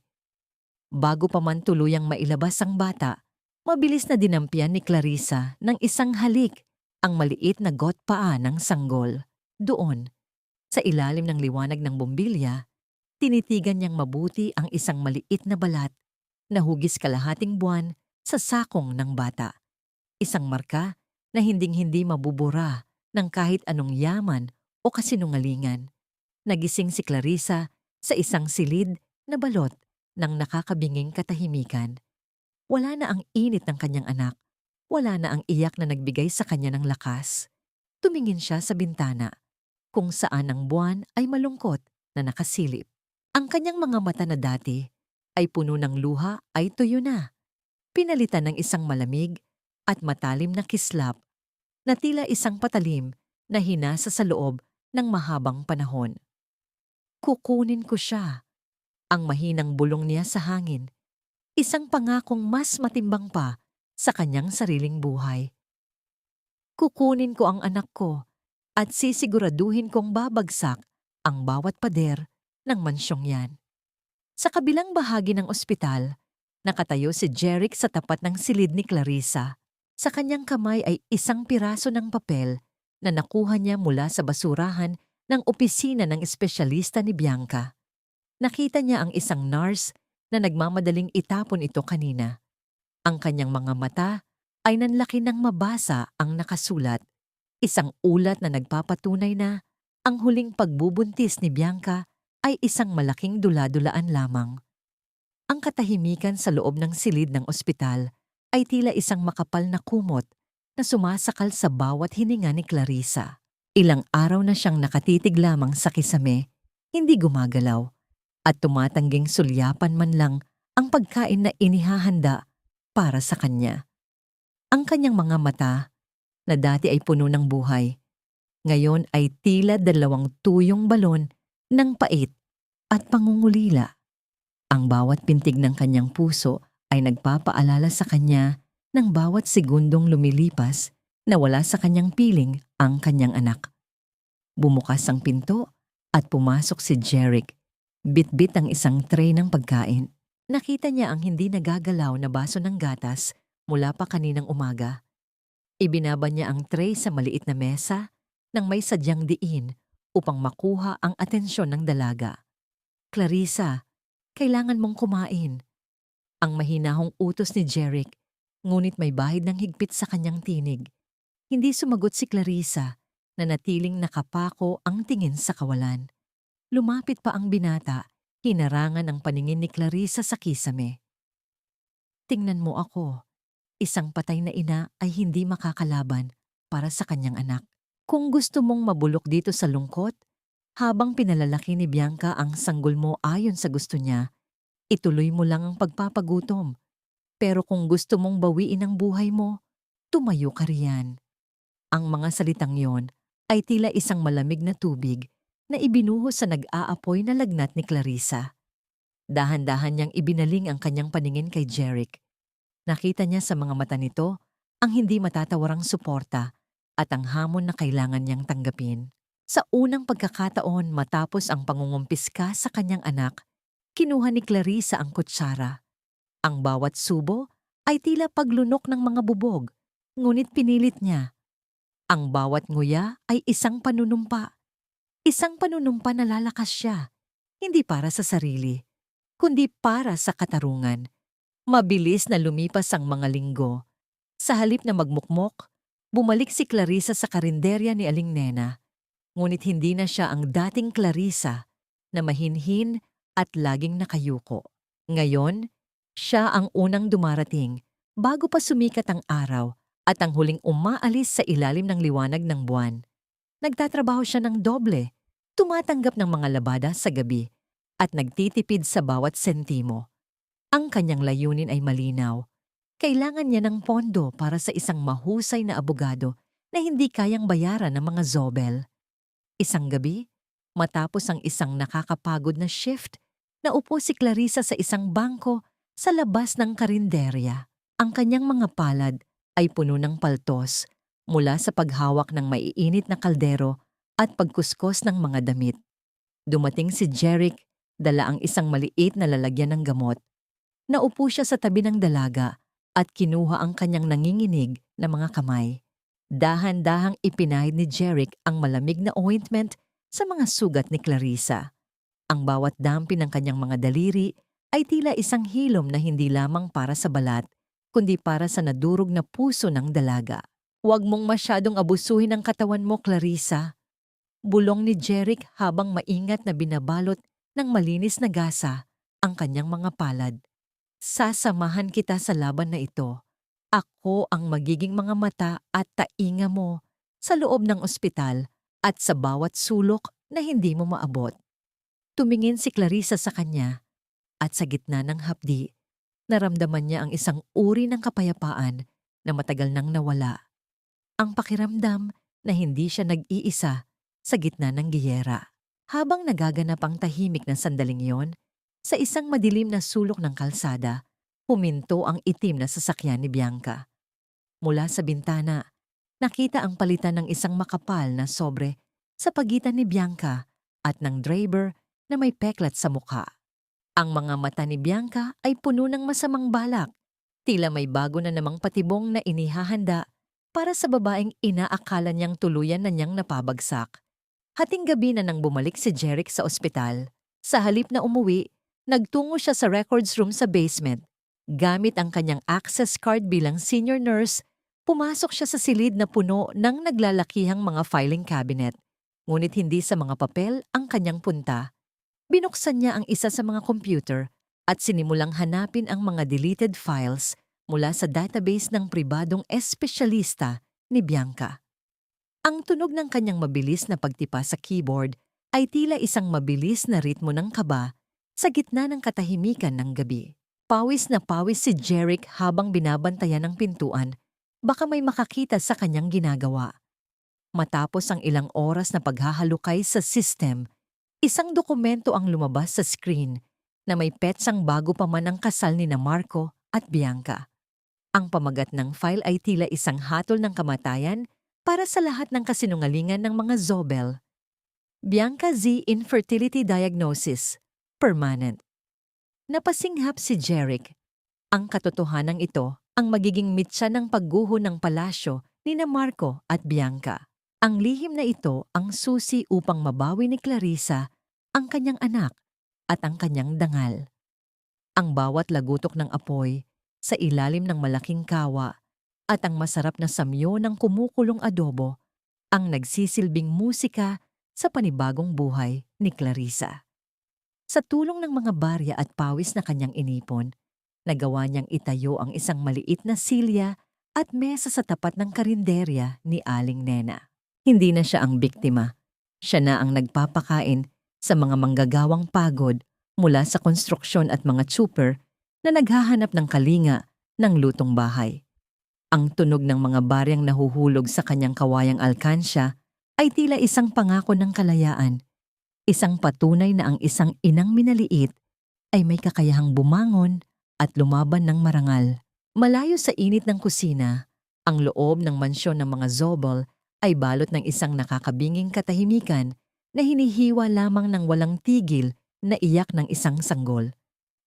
Bago pa man tuluyang mailabas ang bata, mabilis na dinampian ni Clarissa ng isang halik ang maliit na gotpaa ng sanggol. Doon, sa ilalim ng liwanag ng bombilya, tinitigan niyang mabuti ang isang maliit na balat na hugis kalahating buwan sa sakong ng bata. Isang marka na hinding-hindi mabubura ng kahit anong yaman o kasinungalingan. Nagising si Clarissa sa isang silid na balot ng nakakabinging katahimikan. Wala na ang init ng kanyang anak. Wala na ang iyak na nagbigay sa kanya ng lakas. Tumingin siya sa bintana, kung saan ang buwan ay malungkot na nakasilip. Ang kanyang mga mata na dati ay puno ng luha ay tuyo na. Pinalitan ng isang malamig at matalim na kislap na tila isang patalim na hinasa sa loob ng mahabang panahon. Kukunin ko siya. Ang mahinang bulong niya sa hangin. Isang pangakong mas matimbang pa sa kanyang sariling buhay. Kukunin ko ang anak ko at sisiguraduhin kong babagsak ang bawat pader ng mansyong yan. Sa kabilang bahagi ng ospital, nakatayo si Jeric sa tapat ng silid ni Clarissa. Sa kanyang kamay ay isang piraso ng papel na nakuha niya mula sa basurahan ng opisina ng espesyalista ni Bianca. Nakita niya ang isang nurse na nagmamadaling itapon ito kanina. Ang kanyang mga mata ay nanlaki ng mabasa ang nakasulat. Isang ulat na nagpapatunay na ang huling pagbubuntis ni Bianca ay isang malaking dula-dulaan lamang. Ang katahimikan sa loob ng silid ng ospital ay tila isang makapal na kumot na sumasakal sa bawat hininga ni Clarissa. Ilang araw na siyang nakatitig lamang sa kisame, hindi gumagalaw, at tumatangging sulyapan man lang ang pagkain na inihahanda para sa kanya. Ang kanyang mga mata, na dati ay puno ng buhay, ngayon ay tila 2 tuyong balon ng pait at pangungulila. Ang bawat pintig ng kanyang puso ay nagpapaalala sa kanya ng bawat segundong lumilipas na wala sa kanyang piling ang kanyang anak. Bumukas ang pinto at pumasok si Jeric. Bit-bit ang isang tray ng pagkain. Nakita niya ang hindi nagagalaw na baso ng gatas mula pa kaninang umaga. Ibinaba niya ang tray sa maliit na mesa nang may sadyang diin upang makuha ang atensyon ng dalaga. Clarissa, kailangan mong kumain. Ang mahinahong utos ni Jeric, ngunit may bahid ng higpit sa kanyang tinig. Hindi sumagot si Clarissa na natiling nakapako ang tingin sa kawalan. Lumapit pa ang binata, hinarangan ang paningin ni Clarissa sa kisame. Tingnan mo ako. Isang patay na ina ay hindi makakalaban para sa kanyang anak. Kung gusto mong mabulok dito sa lungkot, Habang pinalalaki ni Bianca ang sanggol mo ayon sa gusto niya, ituloy mo lang ang pagpapagutom. Pero kung gusto mong bawiin ang buhay mo, tumayo ka riyan. Ang mga salitang yon ay tila isang malamig na tubig na ibinuhos sa nag-aapoy na lagnat ni Clarissa. Dahan-dahan niyang ibinaling ang kanyang paningin kay Jeric. Nakita niya sa mga mata nito ang hindi matatawarang suporta at ang hamon na kailangan niyang tanggapin. Sa unang pagkakataon matapos ang pangungumpiska sa kanyang anak, kinuha ni Clarissa ang kutsara. Ang bawat subo ay tila paglunok ng mga bubog, ngunit pinilit niya. Ang bawat nguya ay isang panunumpa. Isang panunumpa na lalakas siya, hindi para sa sarili, kundi para sa katarungan. Mabilis na lumipas ang mga linggo. Sa halip na magmukmok, bumalik si Clarissa sa karinderya ni Aling Nena. Ngunit hindi na siya ang dating Clarissa na mahinhin at laging nakayuko. Ngayon, siya ang unang dumarating bago pa sumikat ang araw at ang huling umaalis sa ilalim ng liwanag ng buwan. Nagtatrabaho siya ng doble, tumatanggap ng mga labada sa gabi at nagtitipid sa bawat sentimo. Ang kanyang layunin ay malinaw. Kailangan niya ng pondo para sa isang mahusay na abogado na hindi kayang bayaran ng mga zobel. Isang gabi, matapos ang isang nakakapagod na shift, naupo si Clarissa sa isang bangko sa labas ng karinderya. Ang kanyang mga palad ay puno ng paltos mula sa paghawak ng maiinit na kaldero at pagkuskos ng mga damit. Dumating si Jeric, dala ang isang maliit na lalagyan ng gamot. Naupo siya sa tabi ng dalaga at kinuha ang kanyang nanginginig na mga kamay. Dahan-dahang ipinahid ni Jeric ang malamig na ointment sa mga sugat ni Clarissa. Ang bawat dampi ng kanyang mga daliri ay tila isang hilom na hindi lamang para sa balat, kundi para sa nadurog na puso ng dalaga. "Huwag mong masyadong abusuhin ang katawan mo, Clarissa," bulong ni Jeric habang maingat na binabalot ng malinis na gasa ang kanyang mga palad. "Sasamahan kita sa laban na ito. Ako ang magiging mga mata at tainga mo sa loob ng ospital at sa bawat sulok na hindi mo maabot." Tumingin si Clarissa sa kanya at sa gitna ng hapdi, naramdaman niya ang isang uri ng kapayapaan na matagal nang nawala. Ang pakiramdam na hindi siya nag-iisa sa gitna ng giyera. Habang nagaganap ang tahimik na sandaling yon, sa isang madilim na sulok ng kalsada, huminto ang itim na sasakyan ni Bianca. Mula sa bintana, nakita ang palitan ng isang makapal na sobre sa pagitan ni Bianca at ng driver na may peklat sa mukha. Ang mga mata ni Bianca ay puno ng masamang balak, tila may bago na namang patibong na inihahanda para sa babaeng inaakala niyang tuluyan na niyang napabagsak. Hating gabi na nang bumalik si Jeric sa ospital. Sa halip na umuwi, nagtungo siya sa records room sa basement. Gamit ang kanyang access card bilang senior nurse, pumasok siya sa silid na puno ng naglalakihang mga filing cabinet. Ngunit hindi sa mga papel ang kanyang punta. Binuksan niya ang isa sa mga computer at sinimulang hanapin ang mga deleted files mula sa database ng pribadong espesyalista ni Bianca. Ang tunog ng kanyang mabilis na pagtipa sa keyboard ay tila isang mabilis na ritmo ng kaba sa gitna ng katahimikan ng gabi. Pawis na pawis si Jeric habang binabantayan ang pintuan, baka may makakita sa kanyang ginagawa. Matapos ang ilang oras na paghahalukay sa system, isang dokumento ang lumabas sa screen na may petsang bago pa man ang kasal ni na Marco at Bianca. Ang pamagat ng file ay tila isang hatol ng kamatayan para sa lahat ng kasinungalingan ng mga zobel. Bianca Z. Infertility Diagnosis, Permanent. Napasinghap si Jeric. Ang katotohanan ito ang magiging mitsa ng pagguho ng palasyo ni na Marco at Bianca. Ang lihim na ito ang susi upang mabawi ni Clarissa ang kanyang anak at ang kanyang dangal. Ang bawat lagutok ng apoy sa ilalim ng malaking kawa at ang masarap na samyo ng kumukulong adobo ang nagsisilbing musika sa panibagong buhay ni Clarissa. Sa tulong ng mga barya at pawis na kanyang inipon, nagawa niyang itayo ang isang maliit na silya at mesa sa tapat ng karinderya ni Aling Nena. Hindi na siya ang biktima. Siya na ang nagpapakain sa mga manggagawang pagod mula sa konstruksyon at mga tsuper na naghahanap ng kalinga ng lutong bahay. Ang tunog ng mga baryang nahuhulog sa kanyang kawayang alkansya ay tila isang pangako ng kalayaan, isang patunay na ang isang inang minaliit ay may kakayahang bumangon at lumaban ng marangal. Malayo sa init ng kusina, ang loob ng mansyon ng mga Zobel ay balot ng isang nakakabinging katahimikan na hinihiwa lamang ng walang tigil na iyak ng isang sanggol.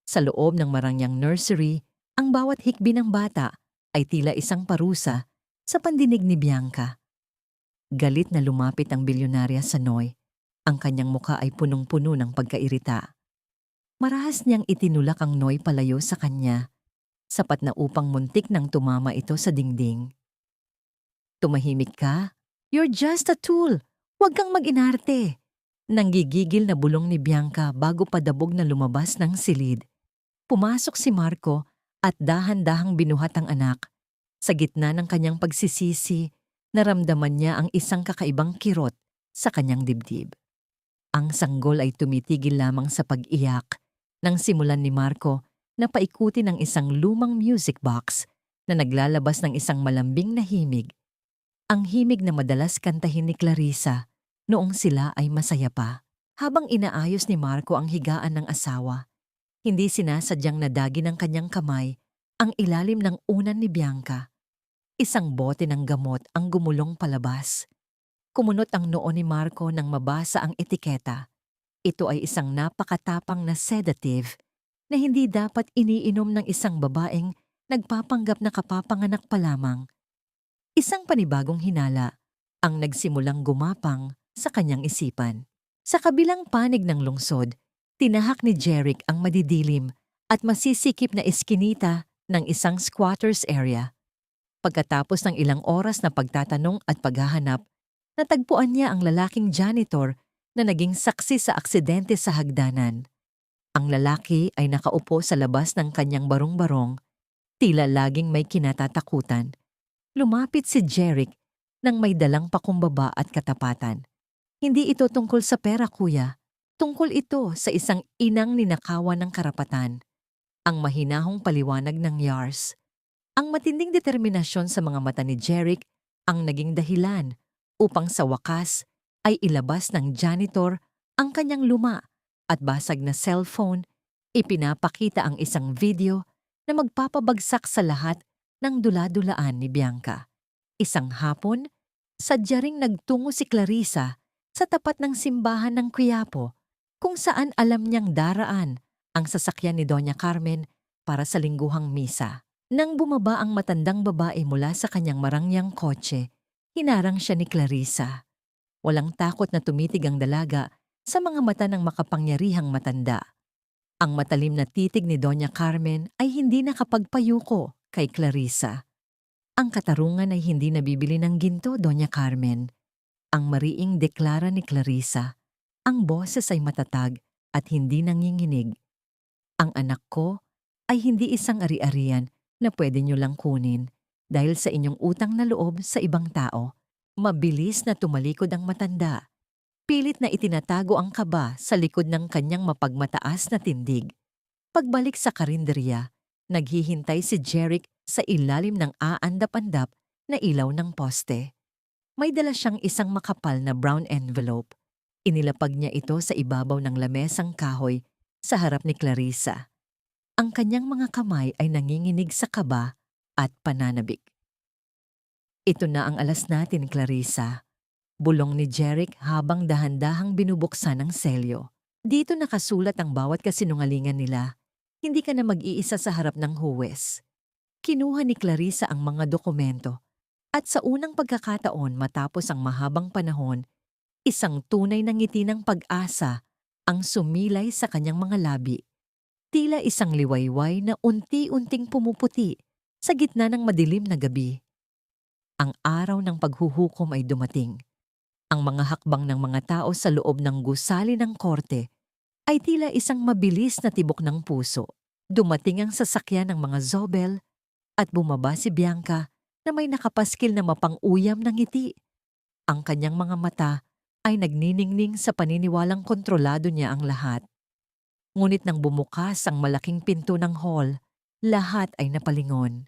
Sa loob ng marangyang nursery, ang bawat hikbi ng bata ay tila isang parusa sa pandinig ni Bianca. Galit na lumapit ang bilyonarya sa Noy. Ang kanyang muka ay punong-puno ng pagkairita. Marahas niyang itinulak ang Noy palayo sa kanya, sapat na upang muntik nang tumama ito sa dingding. Tumahimik ka? You're just a tool. Huwag kang mag-inarte. Nanggigigil na bulong ni Bianca bago padabog na lumabas ng silid. Pumasok si Marco at dahan-dahang binuhat ang anak. Sa gitna ng kanyang pagsisisi, naramdaman niya ang isang kakaibang kirot sa kanyang dibdib. Ang sanggol ay tumitigil lamang sa pag-iyak nang simulan ni Marco na paikutin ng isang lumang music box na naglalabas ng isang malambing na himig. Ang himig na madalas kantahin ni Clarissa noong sila ay masaya pa. Habang inaayos ni Marco ang higaan ng asawa, hindi sinasadyang nadagi ng kanyang kamay ang ilalim ng unan ni Bianca. Isang bote ng gamot ang gumulong palabas. Kumunot ang noo ni Marco nang mabasa ang etiketa. Ito ay isang napakatapang na sedative na hindi dapat iniinom ng isang babaeng nagpapanggap na kapapanganak pa lamang. Isang panibagong hinala ang nagsimulang gumapang sa kanyang isipan. Sa kabilang panig ng lungsod, tinahak ni Jeric ang madidilim at masisikip na eskinita ng isang squatters area. Pagkatapos ng ilang oras na pagtatanong at paghahanap, natagpuan niya ang lalaking janitor na naging saksi sa aksidente sa hagdanan. Ang lalaki ay nakaupo sa labas ng kanyang barong-barong, tila laging may kinatatakutan. Lumapit si Jeric nang may dalang pakumbaba at katapatan. Hindi ito tungkol sa pera, kuya. Tungkol ito sa isang inang ninakawan ng karapatan. Ang mahinahong paliwanag ng Yars. Ang matinding determinasyon sa mga mata ni Jeric ang naging dahilan upang sa wakas ay ilabas ng janitor ang kanyang luma at basag na cellphone. Ipinapakita ang isang video na magpapabagsak sa lahat ng dula-dulaan ni Bianca. Isang hapon, sadya ring nagtungo si Clarissa sa tapat ng simbahan ng Quiapo kung saan alam niyang daraan ang sasakyan ni Doña Carmen para sa lingguhang misa. Nang bumaba ang matandang babae mula sa kanyang marangyang kotse, hinarang siya ni Clarissa. Walang takot na tumitig ang dalaga sa mga mata ng makapangyarihang matanda. Ang matalim na titig ni Doña Carmen ay hindi nakapagpayuko kay Clarissa. Ang katarungan ay hindi nabibili ng ginto, Doña Carmen. Ang mariing deklara ni Clarissa. Ang boses ay matatag at hindi nanginginig. Ang anak ko ay hindi isang ari-arian na pwede nyo lang kunin dahil sa inyong utang na loob sa ibang tao. Mabilis na tumalikod ang matanda. Pilit na itinatago ang kaba sa likod ng kanyang mapagmataas na tindig. Pagbalik sa karinderya, naghihintay si Jeric sa ilalim ng aandap-andap na ilaw ng poste. May dala siyang isang makapal na brown envelope. Inilapag niya ito sa ibabaw ng lamesang kahoy sa harap ni Clarissa. Ang kanyang mga kamay ay nanginginig sa kaba at pananabik. Ito na ang alas natin, Clarissa. Bulong ni Jeric habang dahan-dahang binubuksan ang selyo. Dito nakasulat ang bawat kasinungalingan nila. Hindi ka na mag-iisa sa harap ng huwes. Kinuha ni Clarissa ang mga dokumento at sa unang pagkakataon matapos ang mahabang panahon, isang tunay na ngiti ng pag-asa ang sumilay sa kanyang mga labi. Tila isang liwayway na unti-unting pumuputi sa gitna ng madilim na gabi. Ang araw ng paghuhukom ay dumating. Ang mga hakbang ng mga tao sa loob ng gusali ng korte ay tila isang mabilis na tibok ng puso. Dumating ang sasakyan ng mga Zobel at bumaba si Bianca na may nakapaskil na mapang-uyam na ngiti. Ang kanyang mga mata ay nagniningning sa paniniwalang kontrolado niya ang lahat. Ngunit nang bumukas ang malaking pinto ng hall, lahat ay napalingon.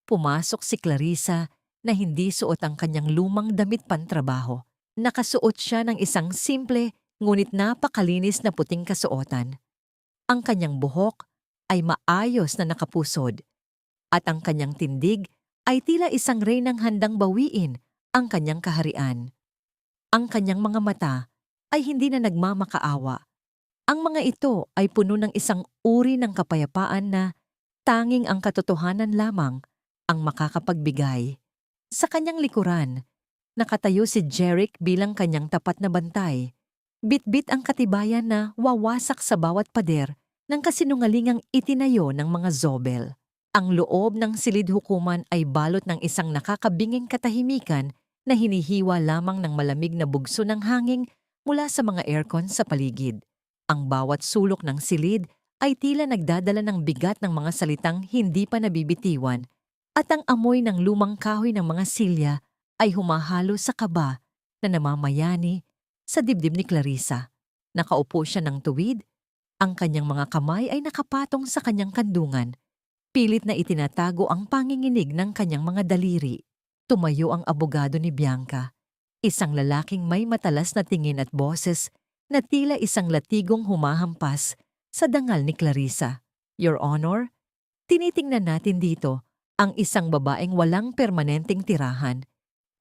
Pumasok si Clarissa na hindi suot ang kanyang lumang damit pantrabaho. Nakasuot siya ng isang simple ngunit napakalinis na puting kasuotan. Ang kanyang buhok ay maayos na nakapusod at ang kanyang tindig ay tila isang reynang handang bawiin ang kanyang kaharian. Ang kanyang mga mata ay hindi na nagmamakaawa. Ang mga ito ay puno ng isang uri ng kapayapaan na tanging ang katotohanan lamang ang makakapagbigay. Sa kanyang likuran, nakatayo si Jeric bilang kanyang tapat na bantay. Bitbit ang katibayan na wawasak sa bawat pader ng kasinungalingang itinayo ng mga Zobel. Ang loob ng silid hukuman ay balot ng isang nakakabinging katahimikan na hinihiwa lamang ng malamig na bugso ng hangin mula sa mga aircon sa paligid. Ang bawat sulok ng silid ay tila nagdadala ng bigat ng mga salitang hindi pa nabibitiwan at ang amoy ng lumang kahoy ng mga silya ay humahalo sa kaba na namamayani sa dibdib ni Clarissa. Nakaupo siya ng tuwid, ang kanyang mga kamay ay nakapatong sa kanyang kandungan. Pilit na itinatago ang panginginig ng kanyang mga daliri. Tumayo ang abogado ni Bianca, isang lalaking may matalas na tingin at boses na tila isang latigong humahampas sa dangal ni Clarissa. Your Honor, tinitingnan natin dito ang isang babaeng walang permanenteng tirahan,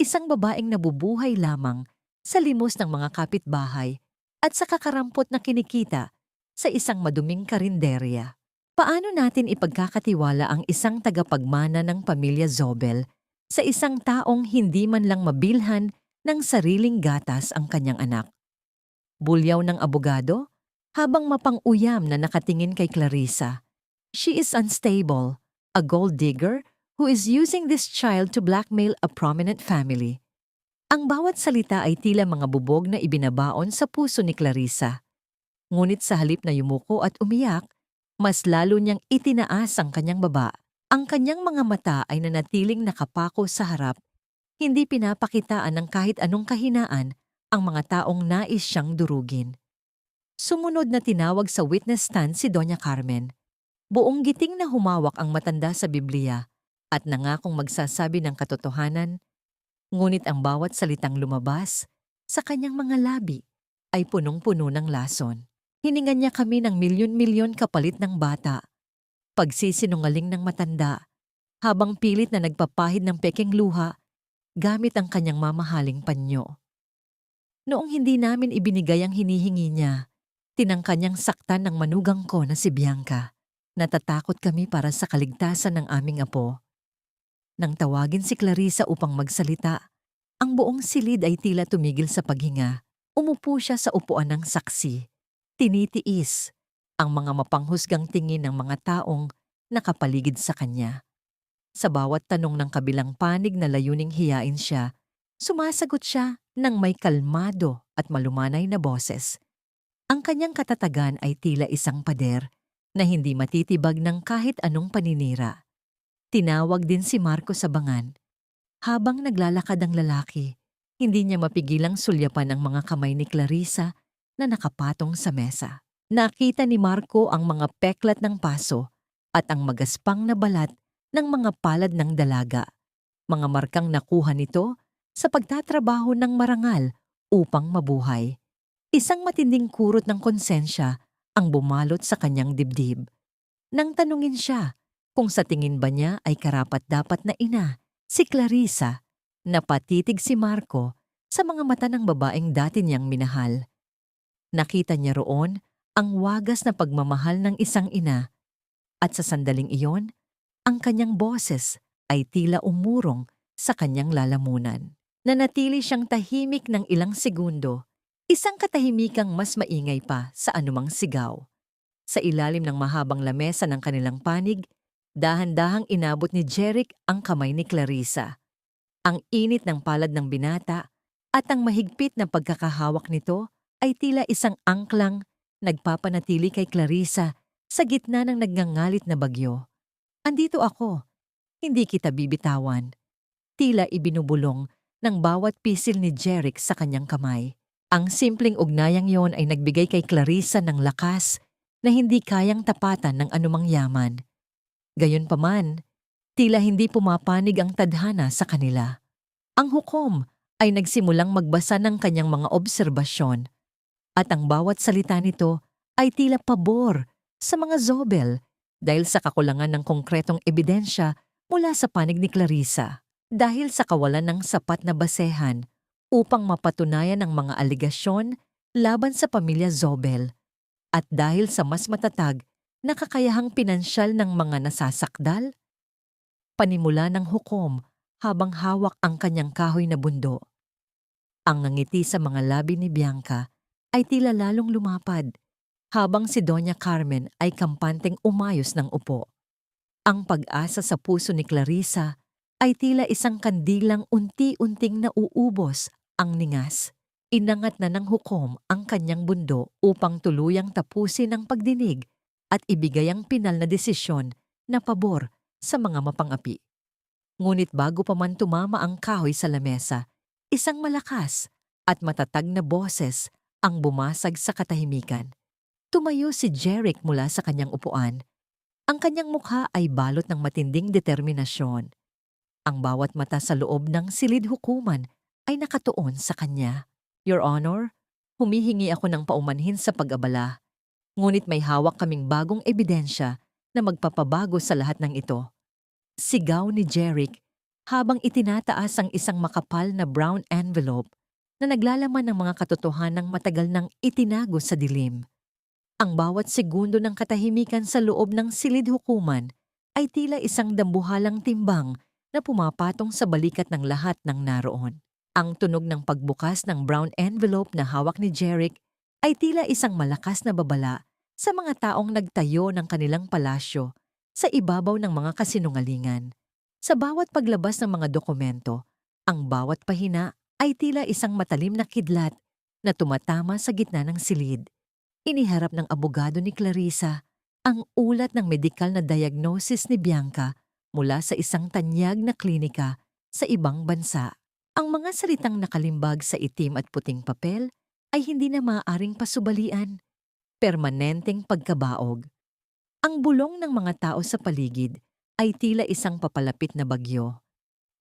isang babaeng nabubuhay lamang sa limos ng mga kapitbahay at sa kakarampot na kinikita sa isang maduming karinderya. Paano natin ipagkakatiwala ang isang tagapagmana ng pamilya Zobel sa isang taong hindi man lang mabilhan ng sariling gatas ang kanyang anak? Bulyaw ng abogado habang mapang-uyam na nakatingin kay Clarissa. She is unstable, a gold digger who is using this child to blackmail a prominent family. Ang bawat salita ay tila mga bubog na ibinabaon sa puso ni Clarissa. Ngunit sa halip na yumuko at umiyak, mas lalo niyang itinaas ang kanyang baba. Ang kanyang mga mata ay nanatiling nakapako sa harap, hindi pinapakitaan ng kahit anong kahinaan ang mga taong nais siyang durugin. Sumunod na tinawag sa witness stand si Doña Carmen. Buong giting na humawak ang matanda sa Biblia at nangakong magsasabi ng katotohanan, ngunit ang bawat salitang lumabas sa kanyang mga labi ay punong-puno ng lason. Hiningan niya kami ng milyon-milyon kapalit ng bata. Pagsisinungaling ng matanda, habang pilit na nagpapahid ng pekeng luha gamit ang kanyang mamahaling panyo. Noong hindi namin ibinigay ang hinihingi niya, tinangka niyang saktan ng manugang ko na si Bianca. Natatakot kami para sa kaligtasan ng aming apo. Nang tawagin si Clarissa upang magsalita, ang buong silid ay tila tumigil sa paghinga. Umupo siya sa upuan ng saksi. Tinitiis ang mga mapanghusgang tingin ng mga taong nakapaligid sa kanya. Sa bawat tanong ng kabilang panig na layuning hiyain siya, sumasagot siya ng may kalmado at malumanay na boses. Ang kanyang katatagan ay tila isang pader na hindi matitibag ng kahit anong paninira. Tinawag din si Marco sa bangan. Habang naglalakad ang lalaki, hindi niya mapigilang sulyapan ang mga kamay ni Clarissa na nakapatong sa mesa. Nakita ni Marco ang mga peklat ng paso at ang magaspang na balat ng mga palad ng dalaga, mga markang nakuha nito sa pagtatrabaho ng marangal upang mabuhay. Isang matinding kurot ng konsensya ang bumalot sa kanyang dibdib. Nang tanungin siya kung sa tingin ba niya ay karapat-dapat na ina, si Clarissa, napatitig si Marco sa mga mata ng babaeng dati niyang minahal. Nakita niya roon ang wagas na pagmamahal ng isang ina at sa sandaling iyon, ang kanyang boses ay tila umurong sa kanyang lalamunan. Nanatili siyang tahimik ng ilang segundo, isang katahimikang mas maingay pa sa anumang sigaw. Sa ilalim ng mahabang lamesa ng kanilang panig, dahan-dahang inabot ni Jeric ang kamay ni Clarissa. Ang init ng palad ng binata at ang mahigpit na pagkakahawak nito ay tila isang angklang nagpapanatili kay Clarissa sa gitna ng nagngangalit na bagyo. Andito ako, hindi kita bibitawan. Tila ibinubulong ng bawat pisil ni Jeric sa kanyang kamay. Ang simpleng ugnayang yon ay nagbigay kay Clarissa ng lakas na hindi kayang tapatan ng anumang yaman. Gayunpaman, tila hindi pumapanig ang tadhana sa kanila. Ang hukom ay nagsimulang magbasa ng kanyang mga obserbasyon at ang bawat salita nito ay tila pabor sa mga Zobel dahil sa kakulangan ng konkretong ebidensya mula sa panig ni Clarissa. Dahil sa kawalan ng sapat na basehan upang mapatunayan ang mga aligasyon laban sa pamilya Zobel at dahil sa mas matatag na kakayahang pinansyal ng mga nasasakdal, panimula ng hukom habang hawak ang kanyang kahoy na bundo. Ang ngiti sa mga labi ni Bianca ay tila lalong lumapad habang si Doña Carmen ay kampanteng umayos ng upo. Ang pag-asa sa puso ni Clarissa ay tila isang kandilang unti-unting nauubos ang ningas. Inangat na ng hukom ang kanyang bundo upang tuluyang tapusin ang pagdinig at ibigay ang pinal na desisyon na pabor sa mga mapangapi. Ngunit bago pa man tumama ang kahoy sa lamesa, isang malakas at matatag na boses ang bumasag sa katahimikan. Tumayo si Jeric mula sa kanyang upuan. Ang kanyang mukha ay balot ng matinding determinasyon. Ang bawat mata sa loob ng silid hukuman ay nakatuon sa kanya. Your Honor, humihingi ako ng paumanhin sa pag-abala. Ngunit may hawak kaming bagong ebidensya na magpapabago sa lahat ng ito. Sigaw ni Jeric habang itinataas ang isang makapal na brown envelope na naglalaman ng mga katotohanang matagal nang itinago sa dilim. Ang bawat segundo ng katahimikan sa loob ng silid hukuman ay tila isang dambuhalang timbang na pumapatong sa balikat ng lahat ng naroon. Ang tunog ng pagbukas ng brown envelope na hawak ni Jeric ay tila isang malakas na babala sa mga taong nagtayo ng kanilang palasyo sa ibabaw ng mga kasinungalingan. Sa bawat paglabas ng mga dokumento, ang bawat pahina ay tila isang matalim na kidlat na tumatama sa gitna ng silid. Iniharap ng abogado ni Clarissa ang ulat ng medikal na diagnosis ni Bianca mula sa isang tanyag na klinika sa ibang bansa. Ang mga salitang nakalimbag sa itim at puting papel ay hindi na maaaring pasubalian. Permanenteng pagkabaog. Ang bulong ng mga tao sa paligid ay tila isang papalapit na bagyo,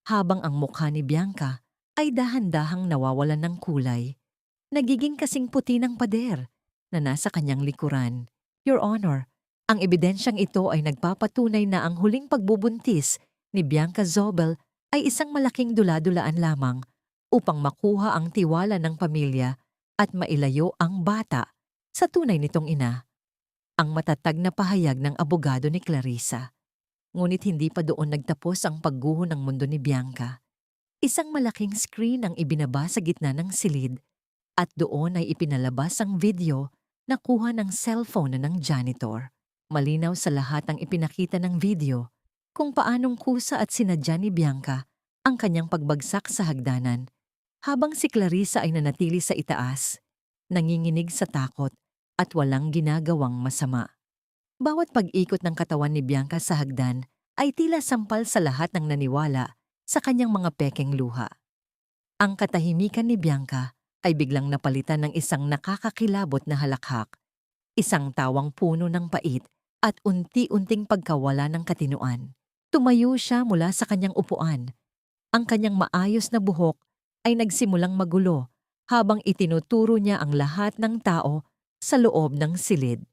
habang ang mukha ni Bianca ay dahan-dahang nawawalan ng kulay. Nagiging kasing puti ng pader na nasa kanyang likuran. Your Honor, ang ebidensyang ito ay nagpapatunay na ang huling pagbubuntis ni Bianca Zobel ay isang malaking dula-dulaan lamang upang makuha ang tiwala ng pamilya at mailayo ang bata sa tunay nitong ina. Ang matatag na pahayag ng abogado ni Clarissa. Ngunit hindi pa doon nagtapos ang pagguho ng mundo ni Bianca. Isang malaking screen ang ibinaba sa gitna ng silid at doon ay ipinalabas ang video na kuha ng cellphone ng janitor. Malinaw sa lahat ang ipinakita ng video kung paanong kusa at sinadya ni Bianca ang kanyang pagbagsak sa hagdanan habang si Clarissa ay nanatili sa itaas, nanginginig sa takot at walang ginagawang masama. Bawat pag-ikot ng katawan ni Bianca sa hagdan ay tila sampal sa lahat ng naniwala sa kanyang mga pekeng luha. Ang katahimikan ni Bianca ay biglang napalitan ng isang nakakakilabot na halakhak, isang tawang puno ng pait at unti-unting pagkawala ng katinuan. Tumayo siya mula sa kanyang upuan. Ang kanyang maayos na buhok ay nagsimulang magulo habang itinuturo niya ang lahat ng tao sa loob ng silid.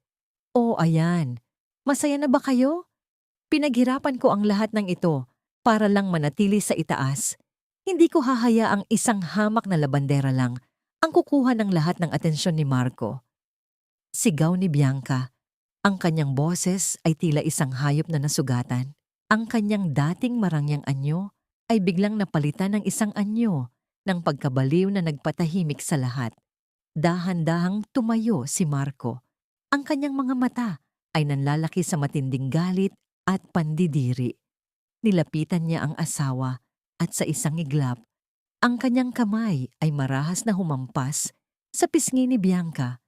O ayan, masaya na ba kayo? Pinaghirapan ko ang lahat ng ito para lang manatili sa itaas. Hindi ko hahayaang isang hamak na labandera lang ang kukuha ng lahat ng atensyon ni Marco. Sigaw ni Bianca. Ang kanyang boses ay tila isang hayop na nasugatan. Ang kanyang dating marangyang anyo ay biglang napalitan ng isang anyo ng pagkabaliw na nagpatahimik sa lahat. Dahan-dahang tumayo si Marco. Ang kanyang mga mata ay nanlalaki sa matinding galit at pandidiri. Nilapitan niya ang asawa at sa isang iglap, ang kanyang kamay ay marahas na humampas sa pisngi ni Bianca,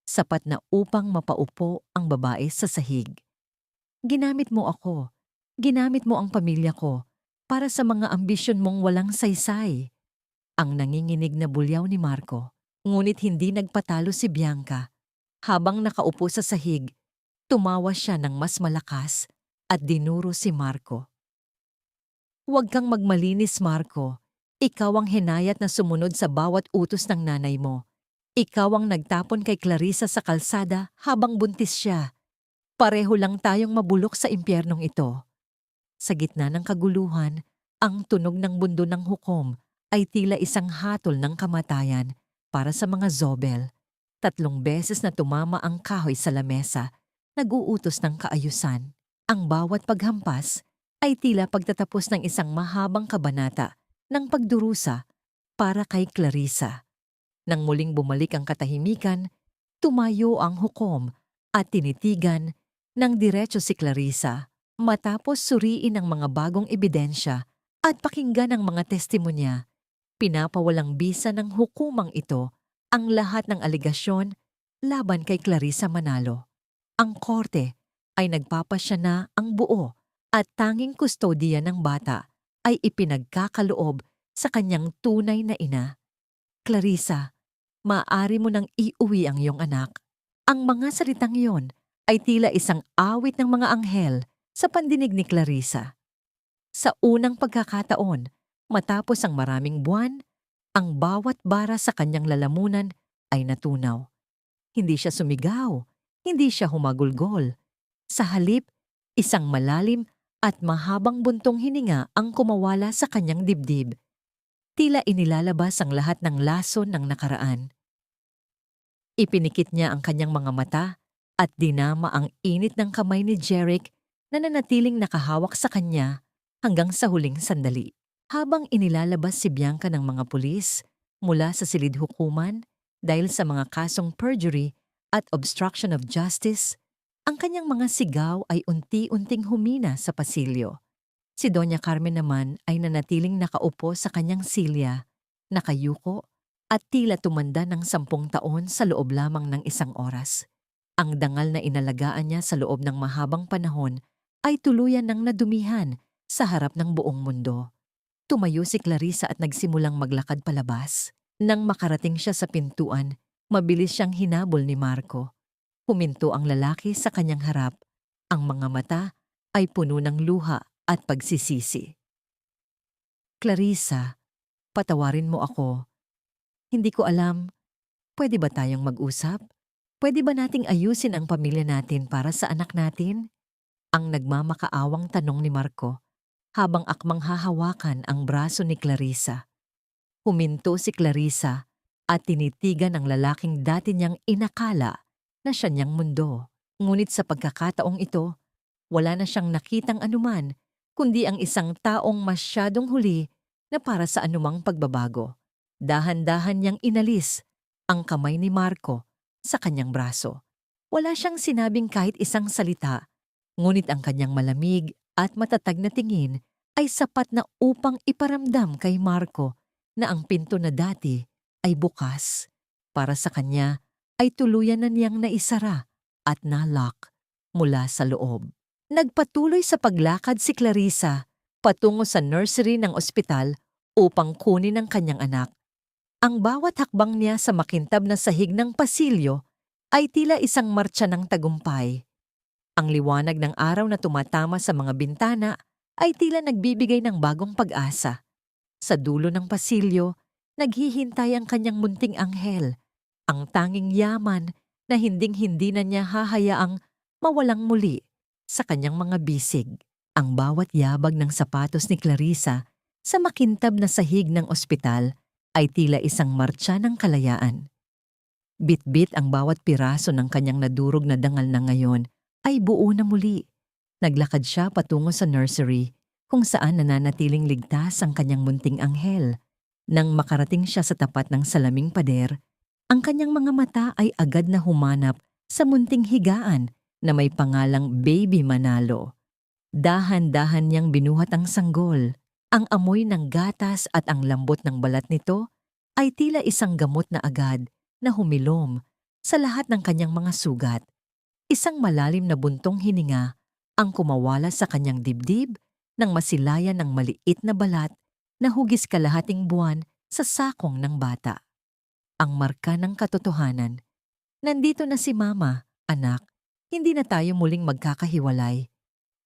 sapat na upang mapaupo ang babae sa sahig. Ginamit mo ako. Ginamit mo ang pamilya ko para sa mga ambisyon mong walang saysay. Ang nanginginig na bulyaw ni Marco Ngunit hindi nagpatalo si Bianca. Habang nakaupo sa sahig, tumawa siya ng mas malakas at dinuro si Marco. "Huwag kang magmalinis, Marco. Ikaw ang hinayat na sumunod sa bawat utos ng nanay mo. Ikaw ang nagtapon kay Clarissa sa kalsada habang buntis siya. Pareho lang tayong mabulok sa impyernong ito." Sa gitna ng kaguluhan, ang tunog ng bundo ng hukom ay tila isang hatol ng kamatayan para sa mga Zobel. 3 beses na tumama ang kahoy sa lamesa, nag-uutos ng kaayusan. Ang bawat paghampas ay tila pagtatapos ng isang mahabang kabanata ng pagdurusa para kay Clarissa. Nang muling bumalik ang katahimikan, tumayo ang hukom at tinitigan ng diretso si Clarissa matapos suriin ang mga bagong ebidensya at pakinggan ang mga testimonya. Pinapawalang bisa ng hukumang ito ang lahat ng aligasyon laban kay Clarissa Manalo. Ang korte ay nagpapasya na ang buo at tanging kustodiya ng bata ay ipinagkakaloob sa kanyang tunay na ina. "Clarissa, maaari mo nang iuwi ang iyong anak." Ang mga salitang iyon ay tila isang awit ng mga anghel sa pandinig ni Clarissa. Sa unang pagkakataon, matapos ang maraming buwan, ang bawat bara sa kanyang lalamunan ay natunaw. Hindi siya sumigaw, hindi siya humagulgol. Sa halip, isang malalim at mahabang buntong hininga ang kumawala sa kanyang dibdib. Tila inilalabas ang lahat ng lason ng nakaraan. Ipinikit niya ang kanyang mga mata at dinama ang init ng kamay ni Jeric na nanatiling nakahawak sa kanya hanggang sa huling sandali. Habang inilalabas si Bianca ng mga pulis mula sa silid hukuman dahil sa mga kasong perjury at obstruction of justice, ang kanyang mga sigaw ay unti-unting humina sa pasilyo. Si Doña Carmen naman ay nanatiling nakaupo sa kanyang silya, nakayuko at tila tumanda ng 10 taon sa loob lamang ng 1 oras. Ang dangal na inalagaan niya sa loob ng mahabang panahon ay tuluyan ng nadumihan sa harap ng buong mundo. Tumayo si Clarissa at nagsimulang maglakad palabas. Nang makarating siya sa pintuan, mabilis siyang hinabol ni Marco. Huminto ang lalaki sa kanyang harap. Ang mga mata ay puno ng luha at pagsisisi. "Clarissa, patawarin mo ako. Hindi ko alam, pwede ba tayong mag-usap? Pwede ba nating ayusin ang pamilya natin para sa anak natin?" Ang nagmamakaawang tanong ni Marco habang akmang hahawakan ang braso ni Clarissa. Huminto si Clarissa at tinitigan ang lalaking dati niyang inakala na siya niyang mundo. Ngunit sa pagkakataong ito, wala na siyang nakitang anuman kundi ang isang taong masyadong huli na para sa anumang pagbabago. Dahan-dahan niyang inalis ang kamay ni Marco sa kanyang braso. Wala siyang sinabing kahit isang salita, ngunit ang kanyang malamig at matatag na tingin ay sapat na upang iparamdam kay Marco na ang pinto na dati ay bukas. Para sa kanya ay tuluyan na niyang naisara at na-lock mula sa loob. Nagpatuloy sa paglakad si Clarissa patungo sa nursery ng ospital upang kunin ang kanyang anak. Ang bawat hakbang niya sa makintab na sahig ng pasilyo ay tila isang martsa ng tagumpay. Ang liwanag ng araw na tumatama sa mga bintana ay tila nagbibigay ng bagong pag-asa. Sa dulo ng pasilyo, naghihintay ang kanyang munting anghel, ang tanging yaman na hinding-hindi na niya hahayaang mawalang muli sa kanyang mga bisig. Ang bawat yabag ng sapatos ni Clarissa sa makintab na sahig ng ospital ay tila isang martsa ng kalayaan. Bit-bit ang bawat piraso ng kanyang nadurog na dangal na ngayon ay buo na muli. Naglakad siya patungo sa nursery kung saan nananatiling ligtas ang kanyang munting anghel. Nang makarating siya sa tapat ng salaming pader, ang kanyang mga mata ay agad na humanap sa munting higaan na may pangalang Baby Manalo. Dahan-dahan niyang binuhat ang sanggol. Ang amoy ng gatas at ang lambot ng balat nito ay tila isang gamot na agad na humilom sa lahat ng kanyang mga sugat. Isang malalim na buntong hininga ang kumawala sa kanyang dibdib nang masilayan ng maliit na balat na hugis kalahating buwan sa sakong ng bata. ang marka ng katotohanan. Nandito na si Mama, anak. Hindi na tayo muling magkakahiwalay.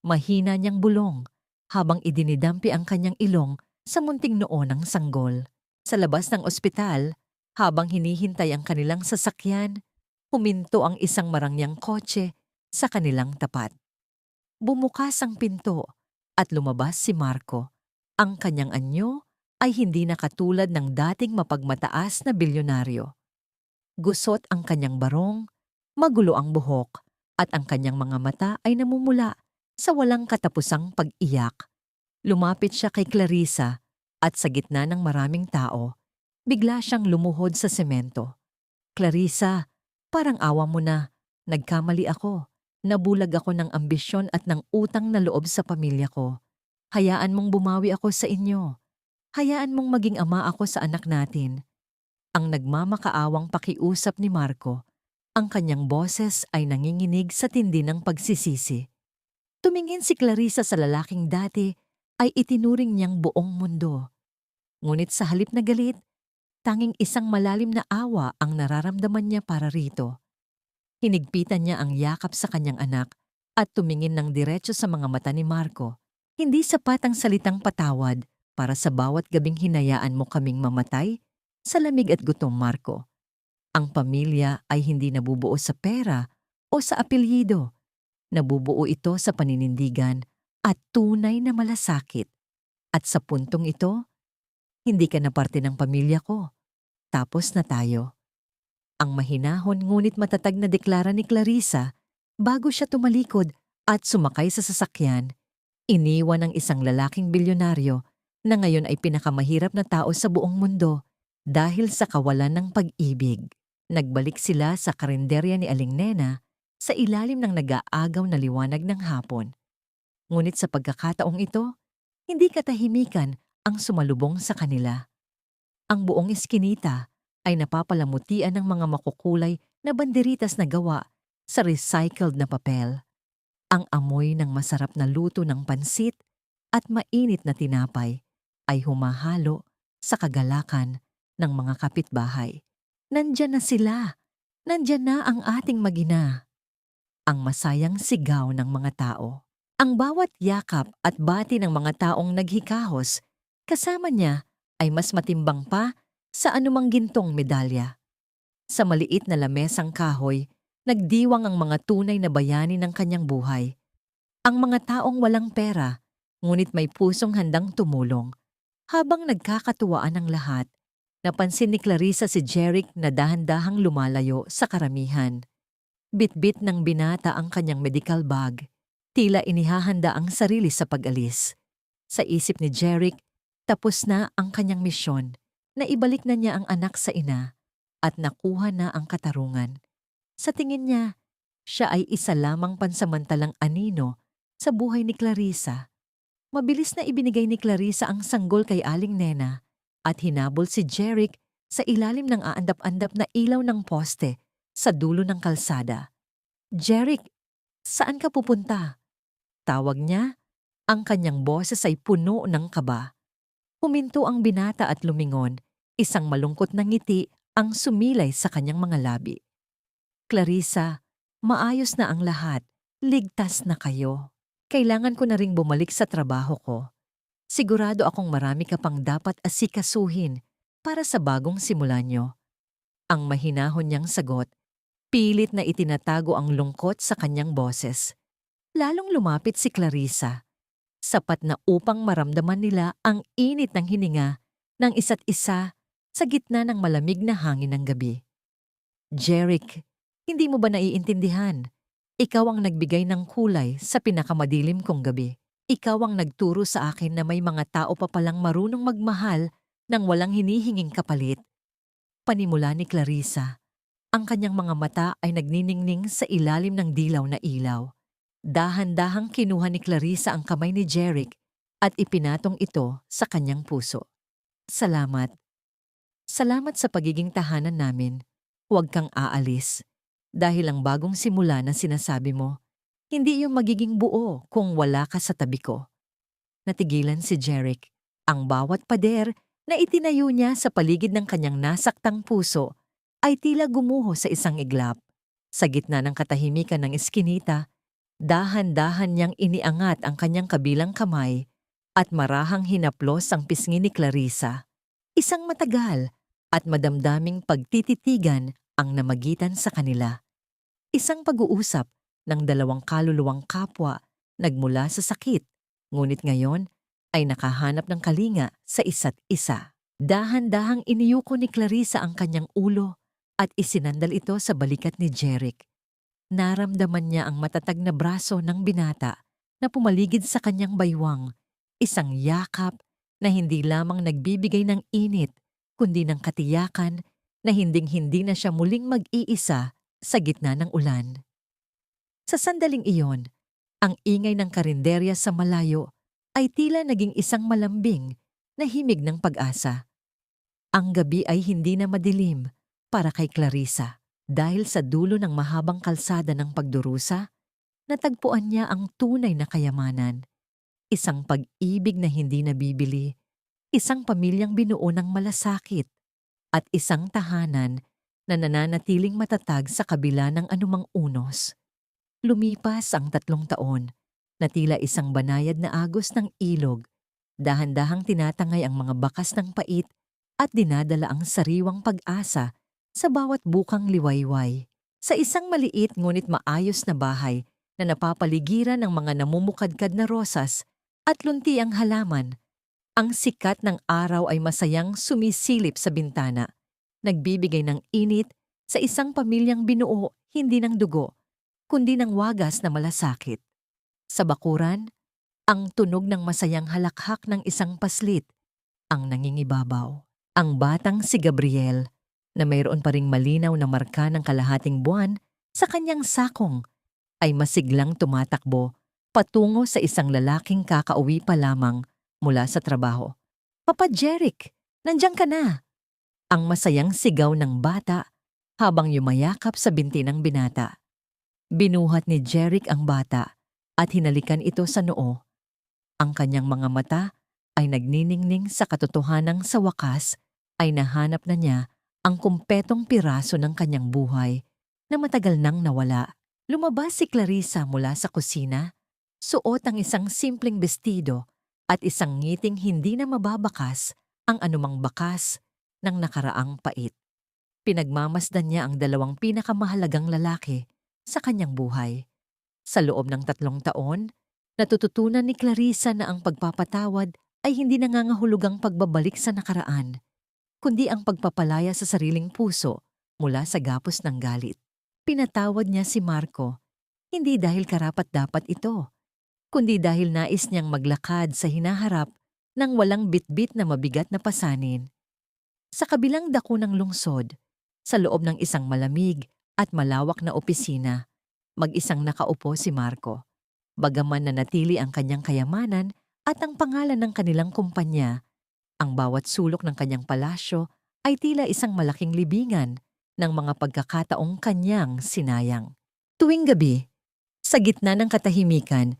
Mahina niyang bulong habang idinidampi ang kanyang ilong sa munting noo ng sanggol. Sa labas ng ospital, habang hinihintay ang kanilang sasakyan, huminto ang isang marangyang kotse sa kanilang tapat. Bumukas ang pinto at lumabas si Marco. Ang kanyang anyo ay hindi na katulad ng dating mapagmataas na bilyonaryo. Gusot ang kanyang barong, magulo ang buhok, at ang kanyang mga mata ay namumula sa walang katapusang pag-iyak. Lumapit siya kay Clarissa at sa gitna ng maraming tao, bigla siyang lumuhod sa semento. Clarissa, parang awa mo na. Nagkamali ako. Nabulag ako ng ambisyon at ng utang na loob sa pamilya ko. Hayaan mong bumawi ako sa inyo. Hayaan mong maging ama ako sa anak natin. Ang nagmamakaawang pakiusap ni Marco, ang kanyang boses ay nanginginig sa tindi ng pagsisisi. Tumingin si Clarissa sa lalaking dati ay itinuring niyang buong mundo. Ngunit sa halip na galit, tanging isang malalim na awa ang nararamdaman niya para rito. Hinigpitan niya ang yakap sa kanyang anak at tumingin ng diretso sa mga mata ni Marco. Hindi sapat ang salitang patawad para sa bawat gabing hinayaan mo kaming mamatay sa lamig at gutom, Marco. Ang pamilya ay hindi nabubuo sa pera o sa apelyido. Nabubuo ito sa paninindigan at tunay na malasakit. At sa puntong ito, hindi ka na parte ng pamilya ko. Tapos na tayo. Ang mahinahon ngunit matatag na deklara ni Clarissa bago siya tumalikod at sumakay sa sasakyan, iniwan ng isang lalaking bilyonaryo na ngayon ay pinakamahirap na tao sa buong mundo dahil sa kawalan ng pag-ibig. Nagbalik sila sa karinderya ni Aling Nena sa ilalim ng nag-aagaw na liwanag ng hapon. Ngunit sa pagkakataong ito, hindi katahimikan ang sumalubong sa kanila. Ang buong eskinita ay napapalamutian ng mga makukulay na banderitas na gawa sa recycled na papel. Ang amoy ng masarap na luto ng pansit at mainit na tinapay ay humahalo sa kagalakan ng mga kapitbahay. Nandyan na sila! Nandyan na ang ating magina! Ang masayang sigaw ng mga tao. Ang bawat yakap at bati ng mga taong naghikahos, kasama niya ay mas matimbang pa sa anumang gintong medalya. Sa maliit na lamesang kahoy, nagdiwang ang mga tunay na bayani ng kanyang buhay. Ang mga taong walang pera, ngunit may pusong handang tumulong. Habang nagkakatuwaan ang lahat, napansin ni Clarissa si Jeric na dahan-dahang lumalayo sa karamihan. Bitbit ng binata ang kanyang medical bag. Tila inihahanda ang sarili sa pag-alis. Sa isip ni Jeric, tapos na ang kanyang misyon. Naibalik na niya ang anak sa ina at nakuha na ang katarungan. Sa tingin niya, siya ay isa lamang pansamantalang anino sa buhay ni Clarissa. Mabilis na ibinigay ni Clarissa ang sanggol kay Aling Nena at hinabol si Jeric sa ilalim ng aandap-andap na ilaw ng poste sa dulo ng kalsada. "Jeric, saan ka pupunta?" Tawag niya. Ang kanyang boses ay puno ng kaba. Huminto ang binata at lumingon. Isang malungkot na ngiti ang sumilay sa kanyang mga labi. "Clarissa, maayos na ang lahat. Ligtas na kayo. Kailangan ko na ring bumalik sa trabaho ko. Sigurado akong marami ka pang dapat asikasuhin para sa bagong simula nyo." Ang mahinahon niyang sagot, pilit na itinatago ang lungkot sa kanyang boses. Lalong lumapit si Clarissa. Sapat na upang maramdaman nila ang init ng hininga ng isa't isa sa gitna ng malamig na hangin ng gabi. "Jeric, hindi mo ba naiintindihan? Ikaw ang nagbigay ng kulay sa pinakamadilim kong gabi. Ikaw ang nagturo sa akin na may mga tao pa palang marunong magmahal nang walang hinihinging kapalit." Panimula ni Clarissa. Ang kanyang mga mata ay nagniningning sa ilalim ng dilaw na ilaw. Dahan-dahang kinuha ni Clarissa ang kamay ni Jeric at ipinatong ito sa kanyang puso. "Salamat. Salamat sa pagiging tahanan namin. Huwag kang aalis. Dahil ang bagong simula na sinasabi mo, hindi yung magiging buo kung wala ka sa tabi ko." Natigilan si Jeric. Ang bawat pader na itinayo niya sa paligid ng kanyang nasaktang puso ay tila gumuho sa isang iglap. Sa gitna ng katahimikan ng eskinita, dahan-dahan niyang iniangat ang kanyang kabilang kamay at marahang hinaplos ang pisngi ni Clarissa. Isang matagal at madamdaming pagtititigan ang namagitan sa kanila. Isang pag-uusap ng dalawang kaluluwang kapwa nagmula sa sakit, ngunit ngayon ay nakahanap ng kalinga sa isa't isa. Dahan-dahang iniyuko ni Clarissa ang kanyang ulo at isinandal ito sa balikat ni Jeric. Naramdaman niya ang matatag na braso ng binata na pumaligid sa kanyang baywang, isang yakap na hindi lamang nagbibigay ng init, kundi ng katiyakan na hinding-hindi na siya muling mag-iisa sa gitna ng ulan. Sa sandaling iyon, ang ingay ng karinderya sa malayo ay tila naging isang malambing na himig ng pag-asa. Ang gabi ay hindi na madilim para kay Clarissa. Dahil sa dulo ng mahabang kalsada ng pagdurusa, natagpuan niya ang tunay na kayamanan. Isang pag-ibig na hindi nabibili, isang pamilyang binuo ng malasakit, at isang tahanan na nananatiling matatag sa kabila ng anumang unos. Lumipas ang 3 taon, na tila isang banayad na agos ng ilog, dahan-dahang tinatangay ang mga bakas ng pait at dinadala ang sariwang pag-asa sa bawat bukang liwayway. Sa isang maliit ngunit maayos na bahay na napapaligiran ng mga namumukadkad na rosas at lunti ang halaman, ang sikat ng araw ay masayang sumisilip sa bintana, nagbibigay ng init sa isang pamilyang binuo hindi ng dugo, kundi ng wagas na malasakit. Sa bakuran, ang tunog ng masayang halakhak ng isang paslit ang nangingibabaw. Ang batang si Gabriel, na mayroon pa ring malinaw na marka ng kalahating buwan sa kanyang sakong, ay masiglang tumatakbo patungo sa isang lalaking kakauwi pa lamang mula sa trabaho. "Papa Jeric, nandiyan ka na!" Ang masayang sigaw ng bata habang yumayakap sa binti ng binata. Binuhat ni Jeric ang bata at hinalikan ito sa noo. Ang kanyang mga mata ay nagniningning sa katotohanang sa wakas ay nahanap na niya ang kumpetong piraso ng kanyang buhay na matagal nang nawala. Lumabas si Clarissa mula sa kusina, suot ang isang simpleng bestido at isang ngiting hindi na mababakas ang anumang bakas ng nakaraang pait. Pinagmamasdan niya ang 2 pinakamahalagang lalaki sa kanyang buhay. Sa loob ng 3 taon, natututunan ni Clarissa na ang pagpapatawad ay hindi nangangahulugang pagbabalik sa nakaraan, kundi ang pagpapalaya sa sariling puso mula sa gapos ng galit. Pinatawad niya si Marco, hindi dahil karapat-dapat ito, kundi dahil nais niyang maglakad sa hinaharap ng walang bitbit na mabigat na pasanin. Sa kabilang dako ng lungsod, sa loob ng isang malamig at malawak na opisina, mag-isang nakaupo si Marco. Bagaman nanatili ang kanyang kayamanan at ang pangalan ng kanilang kumpanya, ang bawat sulok ng kanyang palasyo ay tila isang malaking libingan ng mga pagkakataong kanyang sinayang. Tuwing gabi, sa gitna ng katahimikan,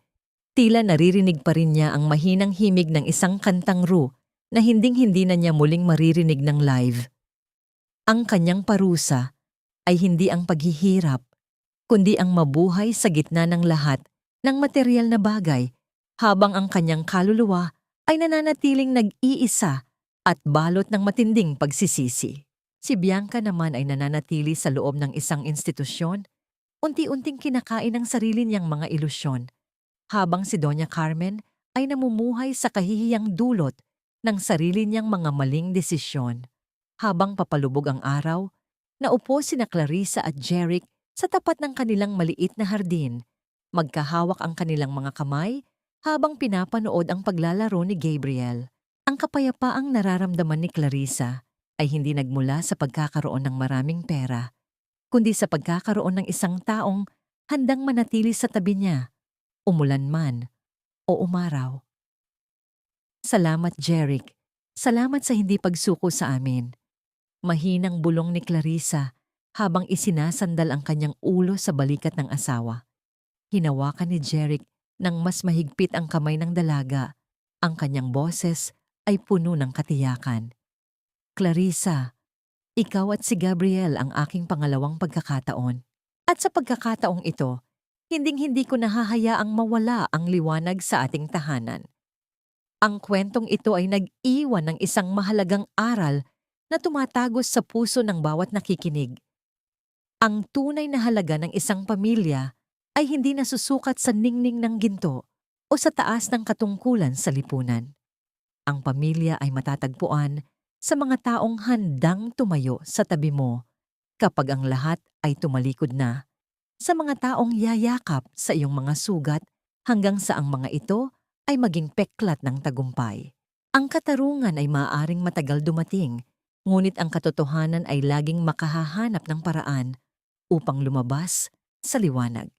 tila naririnig pa rin niya ang mahinang himig ng isang kantang Ru na hinding-hindi na niya muling maririnig ng live. Ang kanyang parusa ay hindi ang paghihirap, kundi ang mabuhay sa gitna ng lahat ng materyal na bagay habang ang kanyang kaluluwa ay nananatiling nag-iisa at balot ng matinding pagsisisi. Si Bianca naman ay nananatili sa loob ng isang institusyon, unti-unting kinakain ang sarili niyang mga ilusyon, habang si Doña Carmen ay namumuhay sa kahihiyang dulot ng sarili niyang mga maling desisyon. Habang papalubog ang araw, naupo sina Clarissa at Jeric sa tapat ng kanilang maliit na hardin. Magkahawak ang kanilang mga kamay habang pinapanood ang paglalaro ni Gabriel. Ang kapayapaang nararamdaman ni Clarissa ay hindi nagmula sa pagkakaroon ng maraming pera, kundi sa pagkakaroon ng isang taong handang manatili sa tabi niya, umulan man o umaraw. "Salamat, Jeric. Salamat sa hindi pagsuko sa amin." Mahinang bulong ni Clarissa habang isinasandal ang kanyang ulo sa balikat ng asawa. Hinawakan ni Jeric nang mas mahigpit ang kamay ng dalaga. Ang kanyang boses ay puno ng katiyakan. "Clarissa, Ikaw at si Gabriel ang aking pangalawang pagkakataon. At sa pagkakataong ito, hinding-hindi ko nahahayaang mawala ang liwanag sa ating tahanan. Ang kwentong ito ay nag-iwan ng isang mahalagang aral na tumatagos sa puso ng bawat nakikinig. Ang tunay na halaga ng isang pamilya ay hindi nasusukat sa ningning ng ginto o sa taas ng katungkulan sa lipunan. Ang pamilya ay matatagpuan sa mga taong handang tumayo sa tabi mo kapag ang lahat ay tumalikod na, sa mga taong yayakap sa iyong mga sugat hanggang sa ang mga ito ay maging peklat ng tagumpay. Ang katarungan ay maaaring matagal dumating, ngunit ang katotohanan ay laging makahahanap ng paraan upang lumabas sa liwanag.